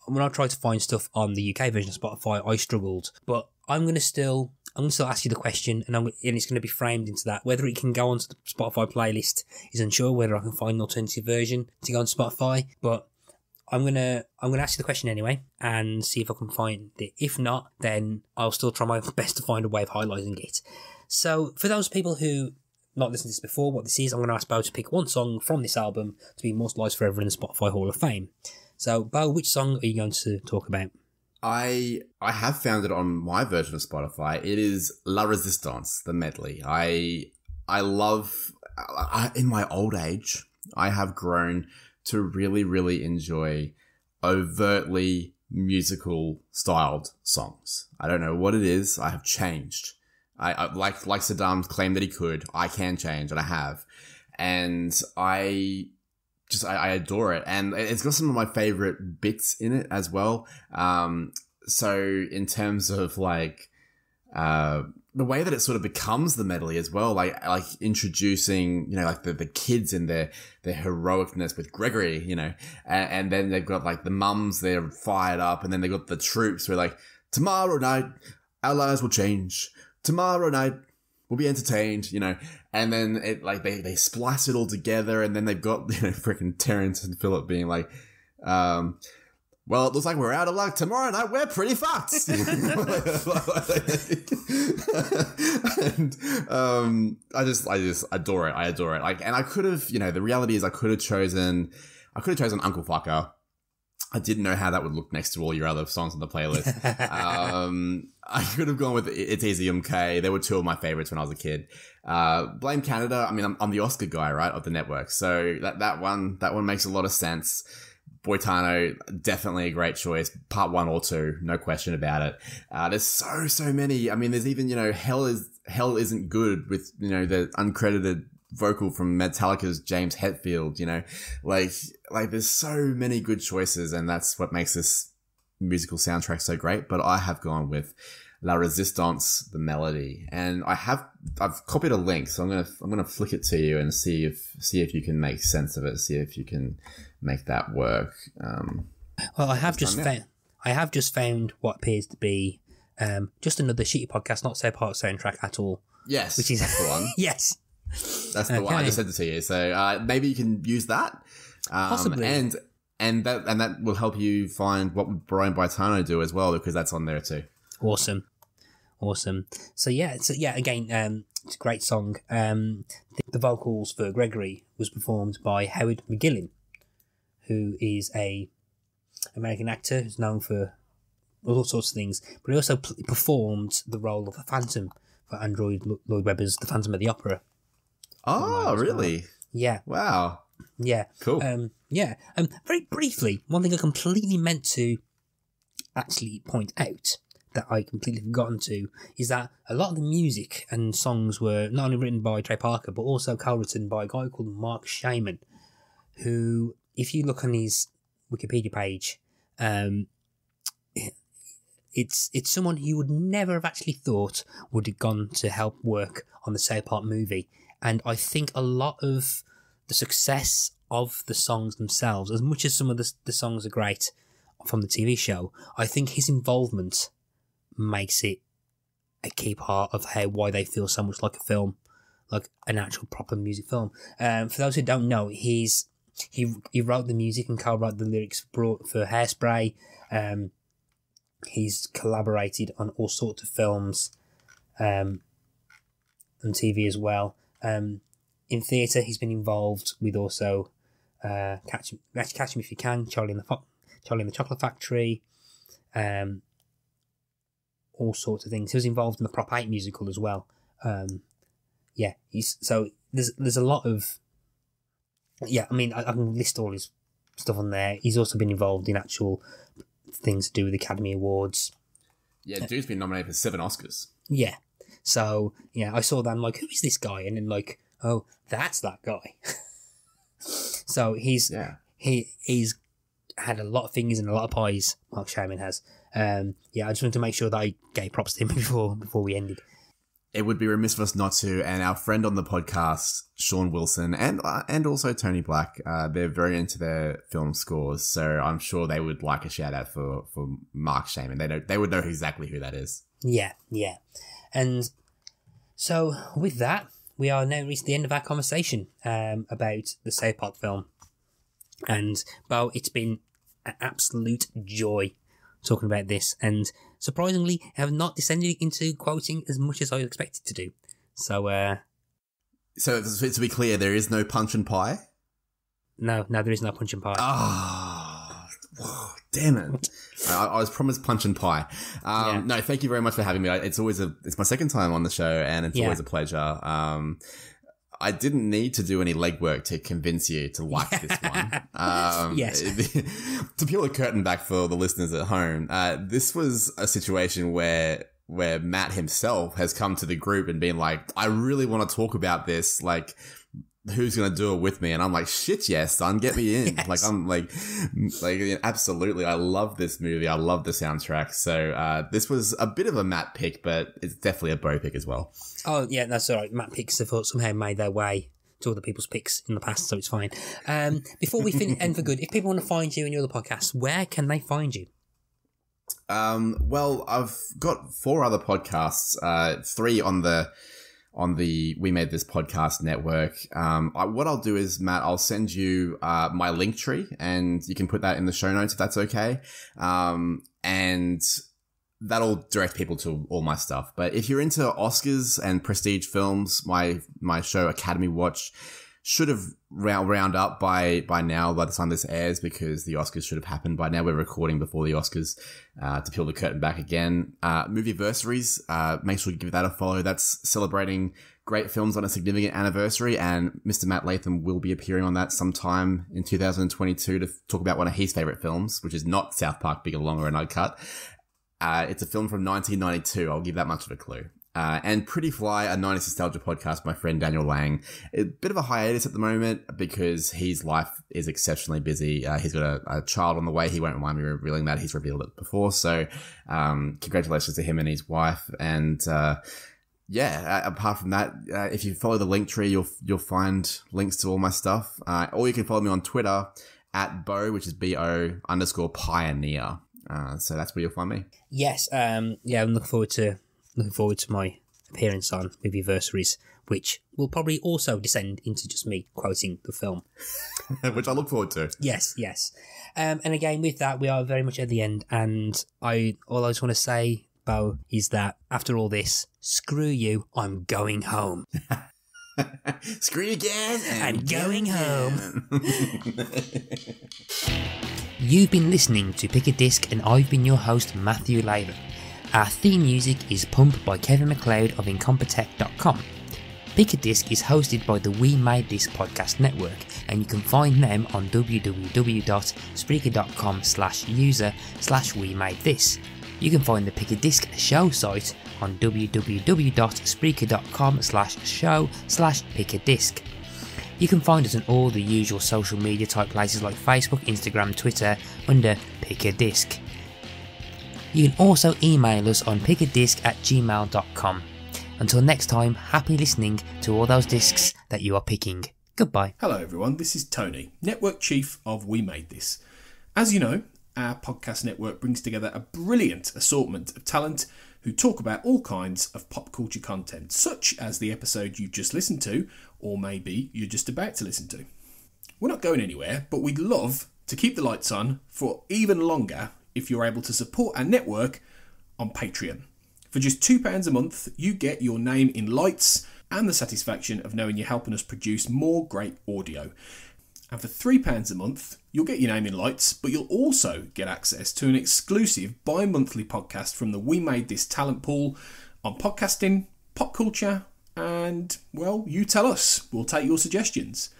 when I tried to find stuff on the UK version of Spotify, I struggled. But I'm going to still ask you the question, and it's going to be framed into that. Whether it can go onto the Spotify playlist is unsure. Whether I can find an alternative version to go on Spotify, but I'm gonna ask you the question anyway and see if I can find it. If not, then I'll still try my best to find a way of highlighting it. So for those people who not listened to this before, what this is, I'm going to ask Bo to pick one song from this album to be immortalised forever in the Spotify Hall of Fame. So Bo, which song are you going to talk about? I have found it on my version of Spotify. It is La Resistance, the medley. I love, in my old age, I have grown to really, really enjoy overtly musical styled songs. I don't know what it is. I have changed. I like Saddam claimed that he could. I can change, and I have. And I adore it. And it's got some of my favorite bits in it as well. So in terms of the way that it sort of becomes the medley as well, like introducing, the kids in their heroicness with Gregory, and then they've got like the mums, they're fired up, and then they've got the troops who are like, tomorrow night, our lives will change. Tomorrow night, we'll be entertained, and then it they splice it all together, and then they've got, freaking Terrence and Philip being like, well, it looks like we're out of luck. Tomorrow night, we're pretty fucked. And I just adore it. I adore it. And I could have, the reality is I could have chosen Uncle Fucker. I didn't know how that would look next to all your other songs on the playlist. I could have gone with It's Easy MK. They were two of my favorites when I was a kid. Blame Canada. I mean, I'm the Oscar guy, right, of the network. So that one makes a lot of sense. Boitano, definitely a great choice. Part 1 or 2, no question about it. There's so many. I mean, there's even, Hell Isn't Good with, the uncredited vocal from Metallica's James Hetfield, there's so many good choices, and that's what makes this musical soundtrack so great. But I have gone with La Resistance, the melody, and I've copied a link, so I'm gonna flick it to you and see if you can make sense of it, see if you can make that work. Well, I have just found what appears to be just another shitty podcast, not so part soundtrack at all. Yes, which is that's the one. Yes. That's the one. I just sent it to you. So maybe you can use that. Possibly. And that will help you find what would Brian Boitano do as well, because that's on there too. Awesome. So again, it's a great song. The vocals for Gregory was performed by Howard McGillin, who is a American actor who's known for all sorts of things, but he also performed the role of the Phantom for Andrew Lloyd Webber's The Phantom of the Opera. Oh, really? Yeah. Wow. Yeah. Cool. Very briefly, one thing I completely meant to actually point out that I completely forgotten to is that a lot of the music and songs were not only written by Trey Parker, but also co-written by a guy called Mark Shaman, who, if you look on his Wikipedia page, it's someone you would never have actually thought would have gone to help work on the South Park movie. And I think a lot of the success of the songs themselves, as much as some of the songs are great from the TV show, I think his involvement makes it a key part of why they feel so much like a film, like an actual proper music film. For those who don't know, he's he wrote the music and co-wrote the lyrics for Hairspray. He's collaborated on all sorts of films, and TV as well. In theatre, he's been involved with also Catch Me If You Can, Charlie and the Chocolate Factory, all sorts of things. He was involved in the Prop 8 musical as well. There's a lot of... Yeah, I mean, I can list all his stuff on there. He's also been involved in actual things to do with Academy Awards. Yeah, dude's been nominated for 7 Oscars. Yeah. So, yeah, I saw that, I'm like, who is this guy? And then like, oh, that's that guy. So he's had a lot of fingers and a lot of pies, Mark Shaman has. I just wanted to make sure that I gave props to him before we ended. It would be remiss of us not to, and our friend on the podcast, Sean Wilson, and also Tony Black, they're very into their film scores, so I'm sure they would like a shout out for Mark Shaman. They would know exactly who that is. Yeah. And so with that, we are now reached the end of our conversation about the South Park film. And Bo, it's been an absolute joy talking about this, and surprisingly, I have not descended into quoting as much as I expected to do. So, So to be clear, there is no punch and pie? No, there is no punch and pie. Oh, damn it. I was promised punch and pie. No, thank you very much for having me. It's my second time on the show, and it's always a pleasure. I didn't need to do any legwork to convince you to like this one. Yes. To peel the curtain back for the listeners at home, this was a situation where Matt himself has come to the group and been like, I really want to talk about this, like, who's going to do it with me? And I'm like, shit, yes, son, get me in. Yes. Like, I'm like, absolutely. I love this movie. I love the soundtrack. So, this was a bit of a Matt pick, but it's definitely a Bo pick as well. Oh, yeah, that's all right. Matt picks have somehow made their way to other people's picks in the past, so it's fine. Before we end for good, if people want to find you and your other podcasts, where can they find you? Well, I've got 4 other podcasts, 3 on the We Made This Podcast network. What I'll do is, Matt, I'll send you my link tree, and you can put that in the show notes if that's okay. And that'll direct people to all my stuff. But if you're into Oscars and prestige films, my show Academy Watch should have round up by now, by the time this airs, because the Oscars should have happened by now. We're recording before the Oscars, to peel the curtain back again. Movieversaries, make sure you give that a follow. That's celebrating great films on a significant anniversary, and Mr. Matt Latham will be appearing on that sometime in 2022 to talk about one of his favourite films, which is not South Park, Bigger, Longer and Uncut. It's a film from 1992. I'll give that much of a clue. And Pretty Fly, a 90s nostalgia podcast, my friend Daniel Lang. A bit of a hiatus at the moment because his life is exceptionally busy. He's got a child on the way. He won't mind me revealing that. He's revealed it before. So, congratulations to him and his wife. And, apart from that, if you follow the link tree, you'll find links to all my stuff. Or you can follow me on Twitter at Bo, which is BO_pioneer. So that's where you'll find me. Yes. I'm looking forward to my appearance on Movieversaries, which will probably also descend into just me quoting the film. Which I look forward to. Yes. And again, with that, we are very much at the end, and I just want to say, Bo, is that after all this, screw you, I'm going home. Screw you again. I'm going home. You've been listening to Pick a Disc, and I've been your host, Matthew Laver. Our theme music is Pump by Kevin MacLeod of Incompetech.com. Pick a Disc is hosted by the We Made This Podcast Network, and you can find them on www.spreaker.com/user/WeMadeThis. You can find the Pick a Disc show site on www.spreaker.com/show/pickadisc. You can find us on all the usual social media type places like Facebook, Instagram, Twitter under Pick a Disc. You can also email us on pickadisc@gmail.com. Until next time, happy listening to all those discs that you are picking. Goodbye. Hello everyone, this is Tony, Network Chief of We Made This. As you know, our podcast network brings together a brilliant assortment of talent who talk about all kinds of pop culture content, such as the episode you've just listened to, or maybe you're just about to listen to. We're not going anywhere, but we'd love to keep the lights on for even longer if you're able to support our network on Patreon. For just £2 a month, you get your name in lights and the satisfaction of knowing you're helping us produce more great audio. And for £3 a month, you'll get your name in lights, but you'll also get access to an exclusive bi-monthly podcast from the We Made This talent pool on podcasting, pop culture, and, well, you tell us. We'll take your suggestions.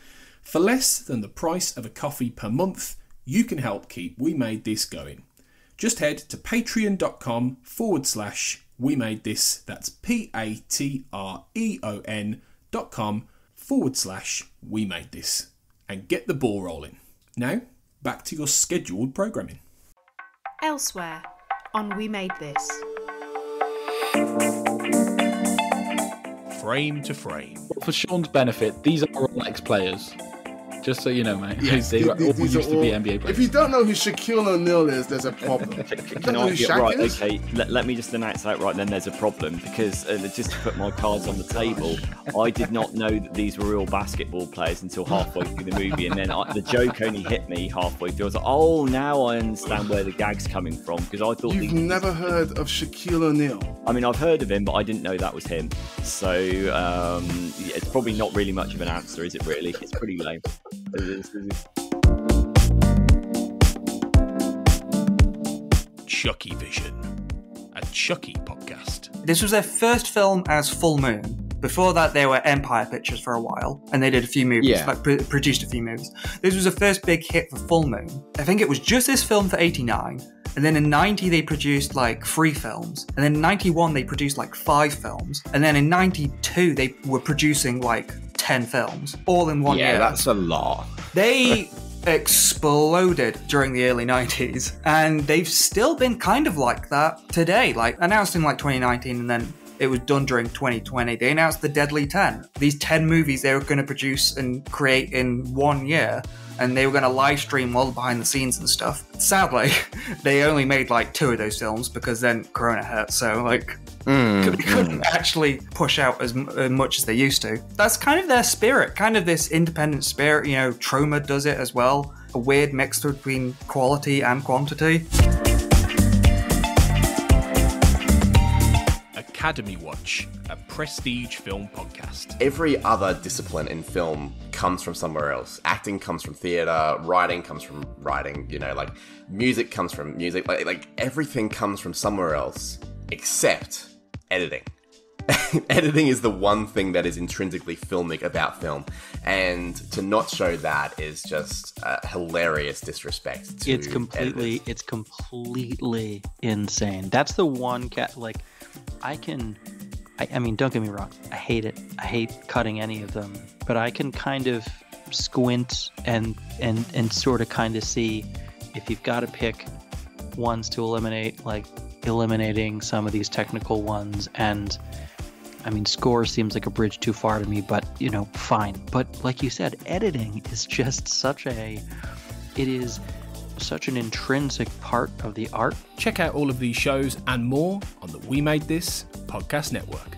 For less than the price of a coffee per month, you can help keep We Made This going. Just head to patreon.com/We Made This. That's patreon.com/We Made This. And get the ball rolling. Now, back to your scheduled programming. Elsewhere on We Made This. Frame to frame. For Sean's benefit, these are all ex-players. Just so you know, mate. Yes, they all these used are to be all- NBA players. If you don't know who Shaquille O'Neal is, there's a problem. Can I get right? Okay, let me just announce that right then. There's a problem because just to put my cards on the table, I did not know that these were real basketball players until halfway through the movie, and then the joke only hit me halfway through. I was like, oh, now I understand where the gag's coming from because I thought You've never heard of Shaquille O'Neal? I mean, I've heard of him, but I didn't know that was him. So it's probably not really much of an answer, is it? Really, it's pretty lame. Chucky Vision, a Chucky podcast. This was their first film as Full Moon. Before that, they were Empire Pictures for a while, and they did a few movies, produced a few movies. This was the first big hit for Full Moon. I think it was just this film for 89, and then in 90 they produced like 3 films, and then in 91 they produced like 5 films, and then in 92 they were producing like 10 films, all in 1 year. Yeah, that's a lot. They exploded during the early 90s, and they've still been kind of like that today. Like, announced in like 2019, and then it was done during 2020. They announced the Deadly 10. These 10 movies they were going to produce and create in 1 year, and they were going to live stream all the behind the scenes and stuff. Sadly, they only made like 2 of those films because then Corona hit, so like they couldn't actually push out as much as they used to. That's kind of their spirit, kind of this independent spirit. You know, Troma does it as well. A weird mix between quality and quantity. Academy Watch, a prestige film podcast. Every other discipline in film comes from somewhere else. Acting comes from theatre, writing comes from writing, you know, like music comes from music, like everything comes from somewhere else except editing. Editing is the one thing that is intrinsically filmic about film, and to not show that is just a hilarious disrespect to it's completely insane. That's the one I mean, don't get me wrong, I hate it. I hate cutting any of them, but I can kind of squint and sort of kind of see if you've got to pick ones to eliminate, like eliminating some of these technical ones. And I mean, score seems like a bridge too far to me, but you know, fine. But like you said, editing is just such an intrinsic part of the art. Check out all of these shows and more on the We Made This podcast network.